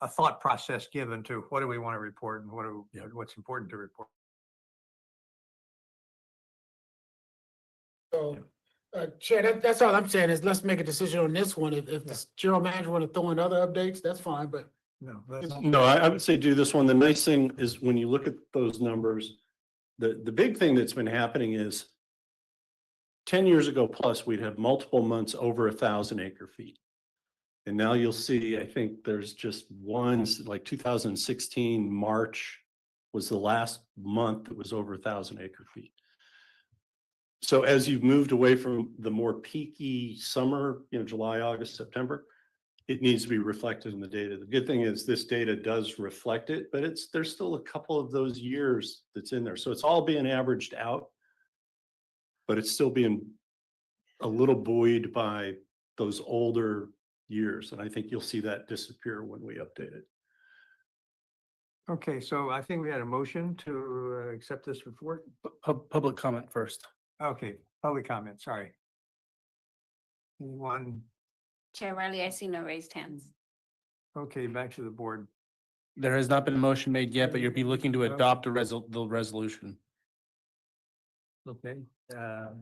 S2: A thought process given to what do we want to report and what's important to report.
S1: So, Chair, that's all I'm saying is let's make a decision on this one. If the general manager want to throw in other updates, that's fine, but
S7: No, I would say do this one. The nice thing is when you look at those numbers, the big thing that's been happening is 10 years ago plus, we'd have multiple months over 1,000 acre feet. And now you'll see, I think there's just one, like 2016, March was the last month that was over 1,000 acre feet. So as you've moved away from the more peaky summer, July, August, September, it needs to be reflected in the data. The good thing is this data does reflect it, but there's still a couple of those years that's in there. So it's all being averaged out, but it's still being a little buoyed by those older years. And I think you'll see that disappear when we update it.
S2: Okay, so I think we had a motion to accept this report.
S10: Public comment first.
S2: Okay, public comment, sorry. Anyone?
S3: Chair Riley, I see no raised hands.
S2: Okay, back to the board.
S10: There has not been a motion made yet, but you'll be looking to adopt the resolution.
S2: Okay.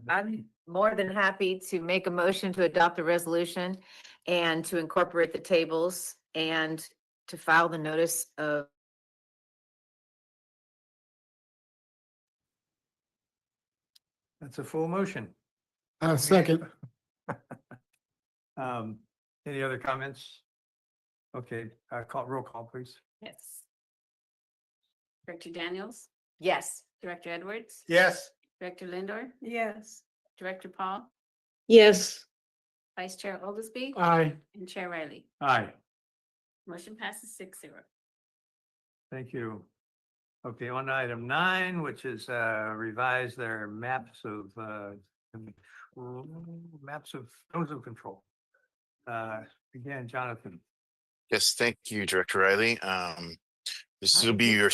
S9: I'm more than happy to make a motion to adopt the resolution and to incorporate the tables and to file the notice of.
S2: That's a full motion.
S1: Second.
S2: Any other comments? Okay, roll call, please.
S3: Yes. Director Daniels,
S9: Yes.
S3: Director Edwards,
S1: Yes.
S3: Director Lindor,
S16: Yes.
S3: Director Paul,
S4: Yes,
S3: Vice Chair Oldesby,
S1: Aye.
S3: and Chair Riley.
S2: Aye,
S3: Motion passes 6-0.
S2: thank you. Okay, on to item 9, which is revise their maps of zones of control. Again, Jonathan.
S14: Yes, thank you, Director Riley. This will be your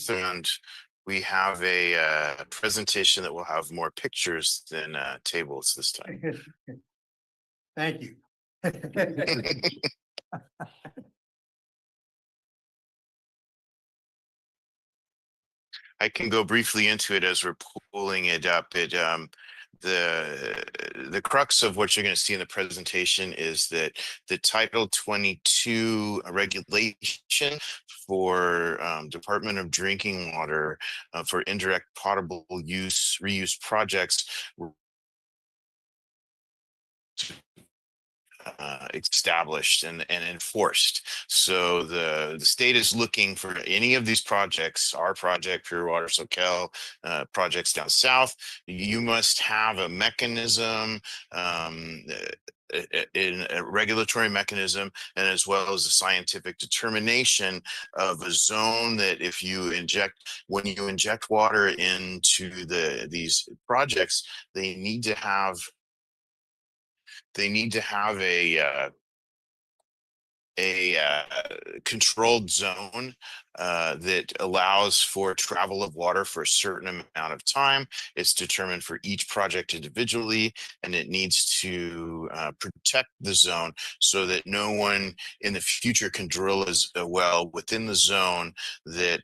S14: and we have a presentation that will have more pictures than tables this time.
S1: Thank you.
S14: I can go briefly into it as we're pulling it up. The crux of what you're going to see in the presentation is that the Title 22 regulation for Department of Drinking Water for indirect potable use reuse projects established and enforced. So the state is looking for any of these projects, our project, Pure Water SoCal, projects down south. You must have a mechanism, in a regulatory mechanism, and as well as a scientific determination of a zone that if you when you inject water into these projects, they need to have a controlled zone that allows for travel of water for a certain amount of time. It's determined for each project individually, and it needs to protect the zone so that no one in the future can drill a well within the zone that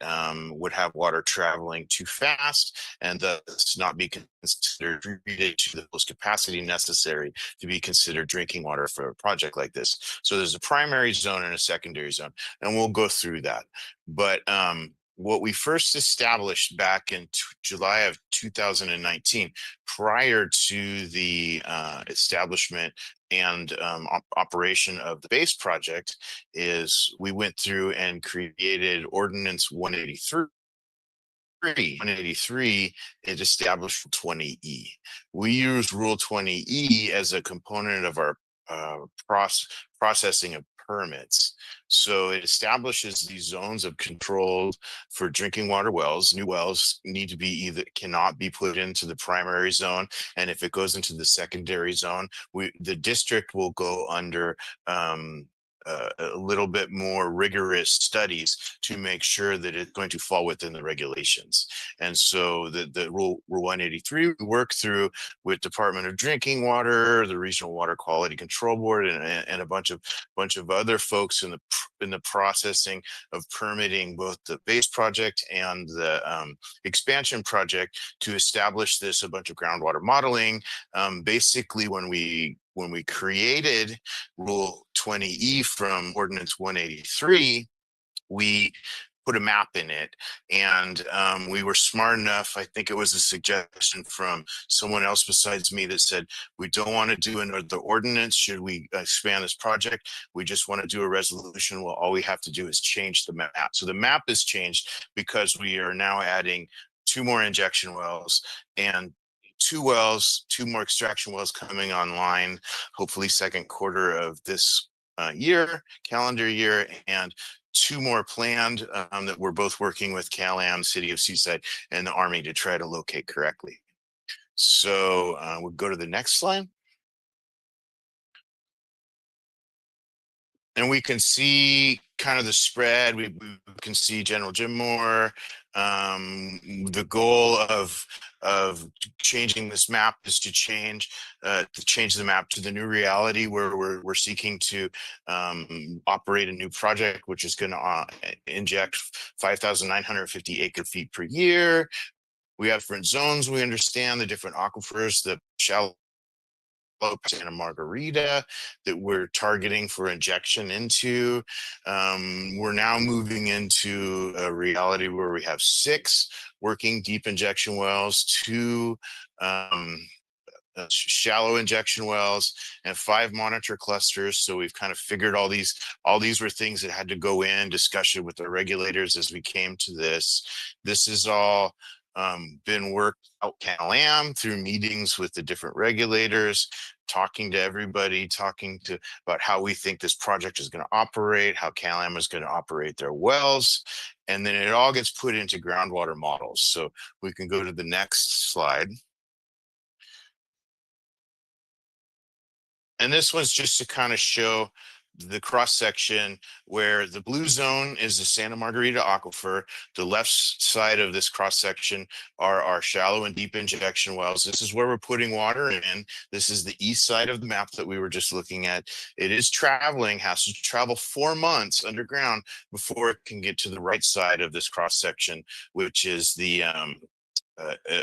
S14: would have water traveling too fast and thus not be considered treated to the most capacity necessary to be considered drinking water for a project like this. So there's a primary zone and a secondary zone, and we'll go through that. But what we first established back in July of 2019, prior to the establishment and operation of the base project, is we went through and created Ordinance 183. 183, it established 20E. We use Rule 20E as a component of our processing of permits. So it establishes these zones of control for drinking water wells. New wells need to be cannot be put into the primary zone. And if it goes into the secondary zone, the district will go under a little bit more rigorous studies to make sure that it's going to fall within the regulations. And so the rule 183 we work through with Department of Drinking Water, the Regional Water Quality Control Board, and a bunch of other folks in the processing of permitting both the base project and the expansion project to establish a bunch of groundwater modeling. Basically, when we created Rule 20E from Ordinance 183, we put a map in it, and we were smart enough. I think it was a suggestion from someone else besides me that said, we don't want to do another ordinance. Should we expand this project? We just want to do a resolution. Well, all we have to do is change the map. So the map is changed because we are now adding 2 more injection wells and 2 more extraction wells coming online, hopefully second quarter of this calendar year, and 2 more planned that we're both working with CalAm, City of Seaside, and the Army to try to locate correctly. So we'll go to the next slide. And we can see kind of the spread. We can see General Jim Moore. The goal of changing this map is to change the map to the new reality where we're seeking to operate a new project, which is going to inject 5,950 acre feet per year. We have different zones. We understand the different aquifers, the shallow Santa Margarita that we're targeting for injection into. We're now moving into a reality where we have 6 working deep injection wells, 2 shallow injection wells, and 5 monitor clusters. So we've kind of figured all these were things that had to go in discussion with the regulators as we came to this. This is all been worked out CalAm through meetings with the different regulators, talking to everybody, about how we think this project is going to operate, how CalAm is going to operate their wells, and then it all gets put into groundwater models. So we can go to the next slide. And this one's just to kind of show the cross section where the blue zone is the Santa Margarita aquifer. The left side of this cross section are our shallow and deep injection wells. This is where we're putting water in. This is the east side of the map that we were just looking at. It is has to travel 4 months underground before it can get to the right side of this cross section, which is the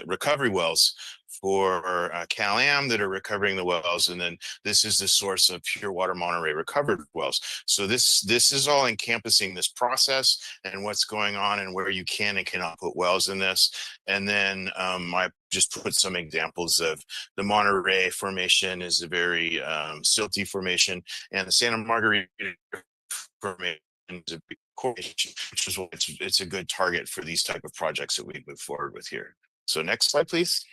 S14: recovery wells for CalAm that are recovering the wells, and then this is the source of pure water Monterey recovered wells. So this is all encompassing this process and what's going on and where you can and cannot put wells in this. And then I just put some examples of the Monterey formation is a very silty formation, and the Santa Margarita formation is a big correlation, which is why it's a good target for these type of projects that we move forward with here. So next slide, please.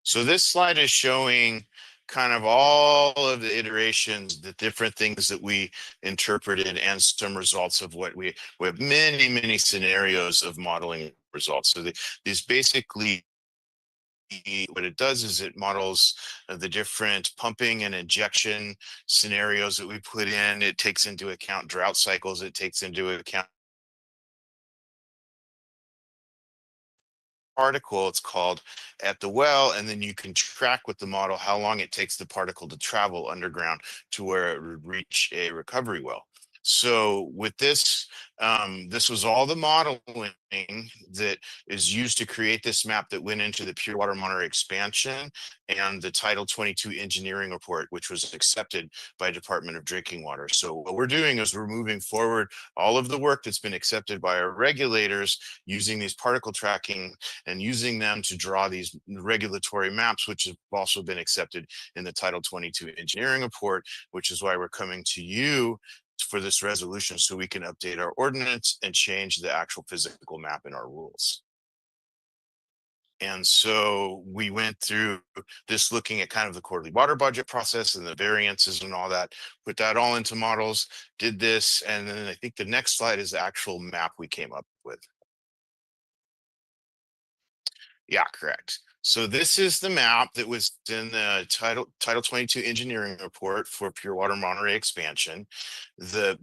S14: So this slide is showing kind of all of the iterations, the different things that we interpreted, and some results of what we have many scenarios of modeling results. So these basically, what it does is it models the different pumping and injection scenarios that we put in. It takes into account drought cycles. It takes into account particle, it's called, at the well, and then you can track with the model how long it takes the particle to travel underground to where it would reach a recovery well. So with this, this was all the modeling that is used to create this map that went into the Pure Water Monterey expansion and the Title 22 engineering report, which was accepted by Department of Drinking Water. So what we're doing is we're moving forward all of the work that's been accepted by our regulators using these particle tracking and using them to draw these regulatory maps, which have also been accepted in the Title 22 engineering report, which is why we're coming to you for this resolution so we can update our ordinance and change the actual physical map in our rules. And so we went through this looking at kind of the quarterly water budget process and the variances and all that, put that all into models, did this, and then I think the next slide is the actual map we came up with. Yeah, correct. So this is the map that was in the Title 22 engineering report for Pure Water Monterey expansion. The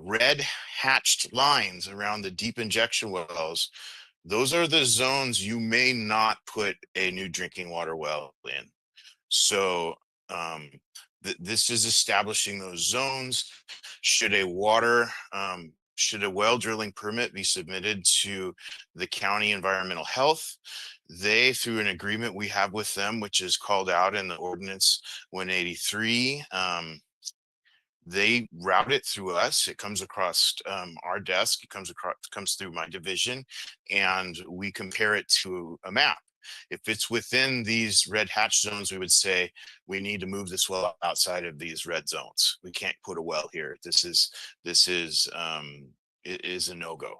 S14: red hatched lines around the deep injection wells, those are the zones you may not put a new drinking water well in. So this is establishing those zones. Should a well drilling permit be submitted to the county environmental health, they, through an agreement we have with them, which is called out in the ordinance 183, they route it through us. It comes across our desk. It comes through my division, and we compare it to a map. If it's within these red hatch zones, we would say we need to move this well outside of these red zones. We can't put a well here. It is a no-go.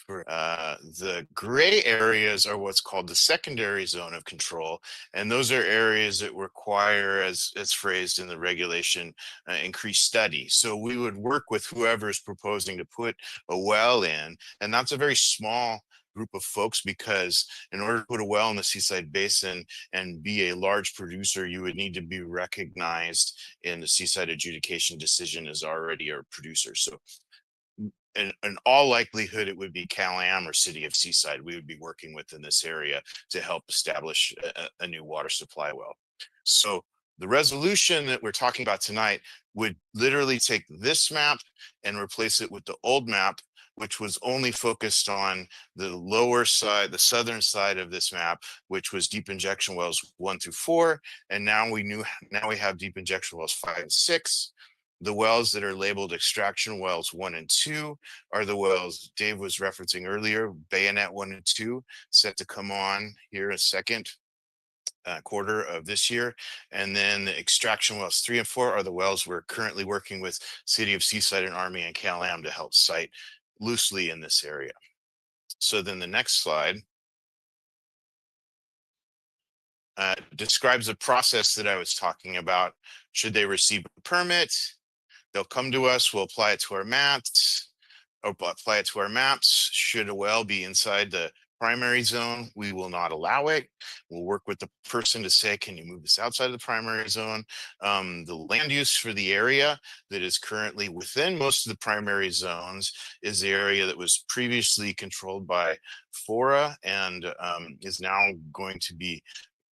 S14: The gray areas are what's called the secondary zone of control, and those are areas that require, as it's phrased in the regulation, increased study. So we would work with whoever is proposing to put a well in, and that's a very small group of folks, because in order to put a well in the Seaside Basin and be a large producer, you would need to be recognized in the Seaside Adjudication Decision as already a producer. So in all likelihood, it would be Cal-Am or City of Seaside we would be working with in this area to help establish a new water supply well. So the resolution that we're talking about tonight would literally take this map and replace it with the old map, which was only focused on the lower side, the southern side of this map, which was deep injection wells 1 through 4. And now we have deep injection wells 5 and 6. The wells that are labeled extraction wells 1 and 2 are the wells Dave was referencing earlier, Bayonet 1 and 2, set to come on here in second quarter of this year. And then the extraction wells 3 and 4 are the wells we're currently working with City of Seaside and Army and Cal-Am to help site loosely in this area. So then the next slide describes the process that I was talking about. Should they receive a permit, they'll come to us, we'll apply it to our maps, Should a well be inside the primary zone, we will not allow it. We'll work with the person to say, can you move this outside of the primary zone? The land use for the area that is currently within most of the primary zones is the area that was previously controlled by FORA and is now going to be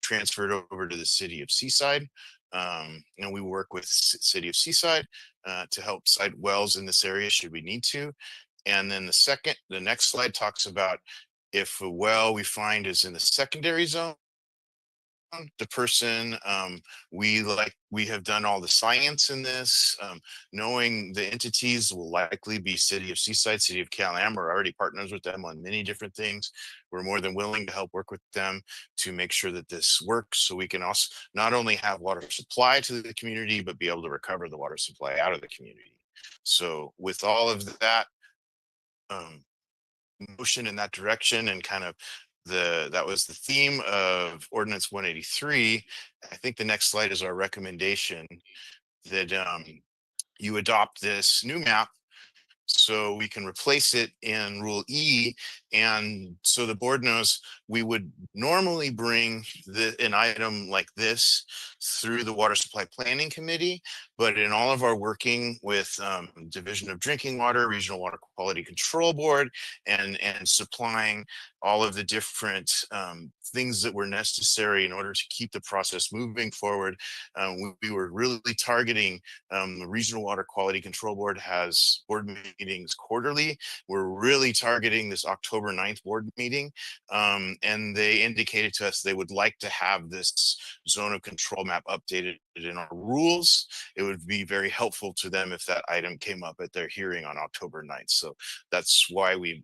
S14: transferred over to the City of Seaside. And we work with City of Seaside to help site wells in this area should we need to. And then the next slide talks about if a well we find is in the secondary zone, the person, we have done all the science in this, knowing the entities will likely be City of Seaside, City of Cal-Am. We're already partners with them on many different things. We're more than willing to help work with them to make sure that this works, so we can also not only have water supply to the community, but be able to recover the water supply out of the community. So with all of that motion in that direction, and kind of that was the theme of Ordinance 183. I think the next slide is our recommendation that you adopt this new map so we can replace it in Rule E. And so the board knows we would normally bring an item like this through the Water Supply Planning Committee, but in all of our working with Division of Drinking Water, Regional Water Quality Control Board, and supplying all of the different things that were necessary in order to keep the process moving forward, we were really targeting the Regional Water Quality Control Board has board meetings quarterly. We're really targeting this October 9th board meeting. And they indicated to us they would like to have this zone of control map updated in our rules. It would be very helpful to them if that item came up at their hearing on October 9th. So that's why we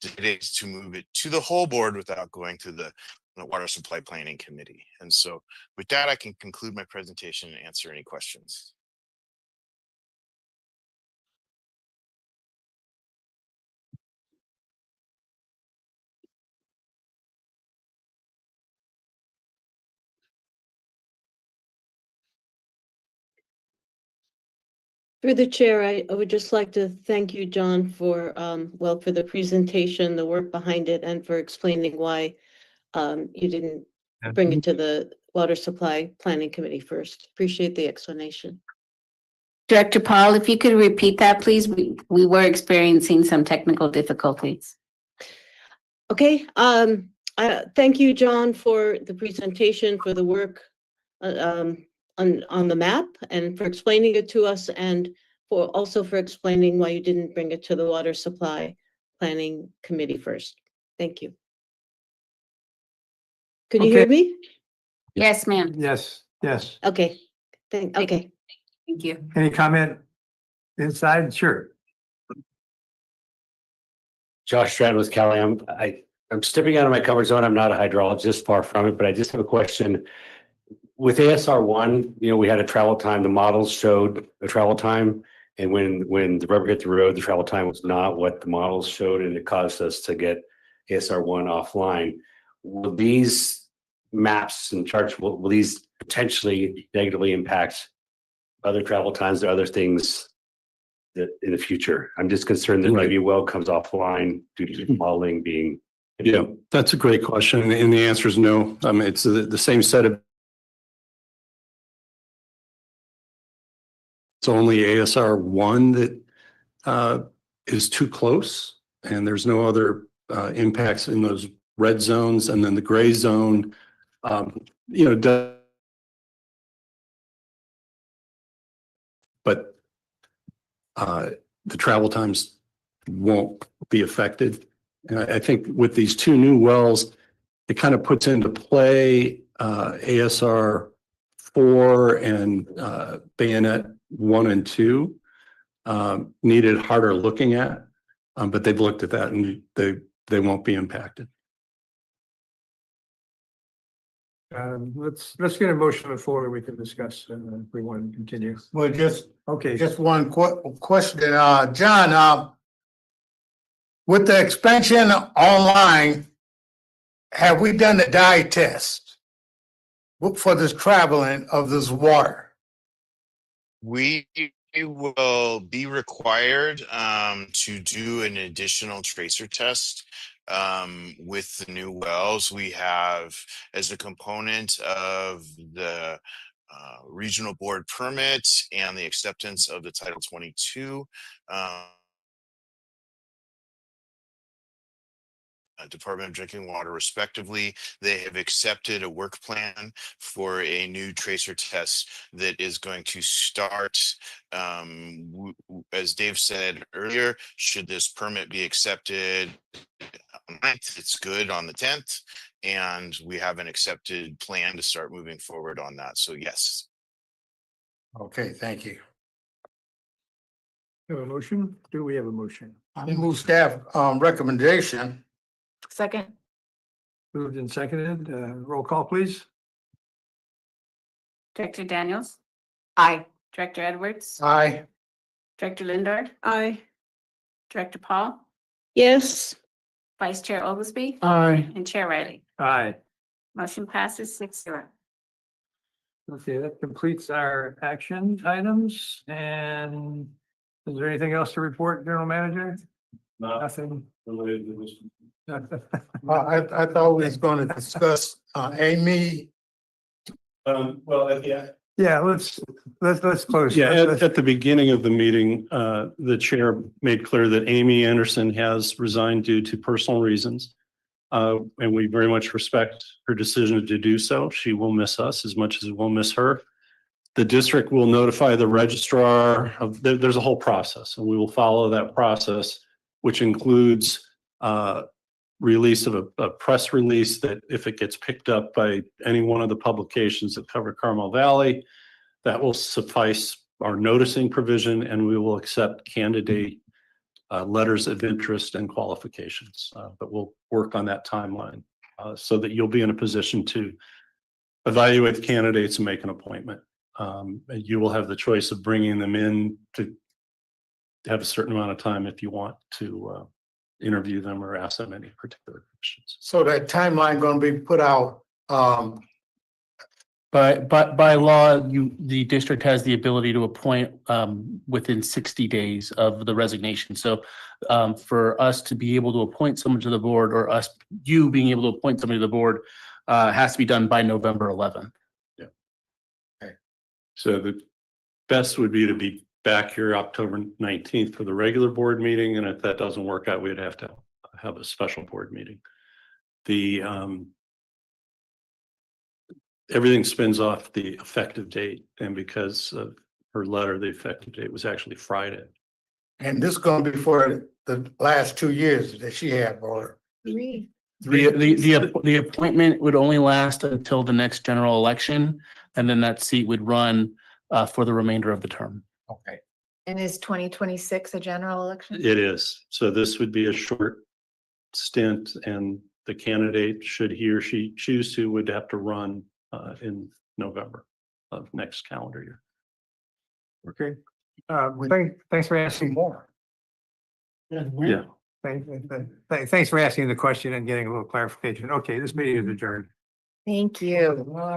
S14: decided to move it to the whole board without going to the Water Supply Planning Committee. And so with that, I can conclude my presentation and answer any questions.
S4: Through the chair, I would just like to thank you, John, for, well, for the presentation, the work behind it, and for explaining why you didn't bring it to the Water Supply Planning Committee first. Appreciate the explanation.
S3: Director Paul, if you could repeat that, please. We were experiencing some technical difficulties.
S4: Okay, thank you, John, for the presentation, for the work on the map, and for explaining it to us, and also for explaining why you didn't bring it to the Water Supply Planning Committee first. Thank you. Could you hear me?
S3: Yes, ma'am.
S2: Yes, yes.
S4: Okay, okay.
S3: Thank you.
S2: Any comment inside? Sure.
S17: Josh Stratton with Cal-Am. I'm stepping out of my comfort zone. I'm not a hydrologist, far from it, but I just have a question. With ASR 1, we had a travel time. The models showed a travel time, and when the rubber hit the road, the travel time was not what the models showed, and it caused us to get ASR 1 offline. Will these maps and charts, will these potentially negatively impact other travel times or other things in the future? I'm just concerned that maybe a well comes offline due to modeling being.
S7: Yeah, that's a great question. And the answer is no. I mean, it's the same set of. It's only ASR 1 that is too close, and there's no other impacts in those red zones. And then the gray zone, but the travel times won't be affected. And I think with these two new wells, it kind of puts into play ASR 4 and Bayonet 1 and 2 needed harder looking at, but they've looked at that and they won't be impacted.
S2: Let's get a motion on the floor that we can discuss and if we want to continue.
S1: Well,
S2: Okay.
S1: just one question, John, with the expansion online, have we done the dye test for this traveling of this water?
S14: We will be required to do an additional tracer test with the new wells. We have, as a component of the regional board permit and the acceptance of the Title 22 Department of Drinking Water respectively, they have accepted a work plan for a new tracer test that is going to start, as Dave said earlier, should this permit be accepted on the 9th, it's good on the 10th, and we have an accepted plan to start moving forward on that. So yes.
S1: Okay, thank you.
S2: Have a motion? Do we have a motion?
S1: I move staff recommendation.
S9: Second.
S2: Moved and seconded. Roll call, please.
S3: Director Daniels,
S9: Aye.
S3: Director Edwards,
S1: Aye.
S3: Director Lindor,
S4: Aye.
S3: Director Paul,
S4: Yes.
S3: Vice Chair Oglesby,
S1: Aye.
S3: and Chair Riley.
S2: Aye.
S3: Motion passes 6-0.
S2: Okay, that completes our action items. And is there anything else to report, General Manager? Nothing.
S1: I thought we was going to discuss Amy.
S2: Yeah, let's close.
S7: Yeah, at the beginning of the meeting, the chair made clear that Amy Anderson has resigned due to personal reasons. And we very much respect her decision to do so. She will miss us as much as we'll miss her. The district will notify the registrar of, there's a whole process, and we will follow that process, which includes release of a press release that if it gets picked up by any one of the publications that cover Carmel Valley, that will suffice our noticing provision, and we will accept candidate letters of interest and qualifications. But we'll work on that timeline so that you'll be in a position to evaluate the candidates and make an appointment. You will have the choice of bringing them in to have a certain amount of time if you want to interview them or ask them any particular questions.
S1: So that timeline going to be put out.
S10: By law, the district has the ability to appoint within 60 days of the resignation. So for us to be able to appoint someone to the board, or you being able to appoint somebody to the board, has to be done by November 11th.
S7: Yeah. Okay. So the best would be to be back here October 19th for the regular board meeting, and if that doesn't work out, we'd have to have a special board meeting. The everything spins off the effective date, and because of her letter, the effective date was actually Friday.
S1: And this is going to be for the last 2 years that she had, or
S4: Three.
S10: The appointment would only last until the next general election, and then that seat would run for the remainder of the term.
S1: okay.
S9: And is 2026 a general election?
S7: It is. So this would be a short stint, and the candidate, should he or she choose to, would have to run in November of next calendar year.
S2: Okay. Thanks for asking more.
S7: Yeah.
S2: Thanks for asking the question and getting a little clarification. Okay, this meeting is adjourned.
S9: Thank you.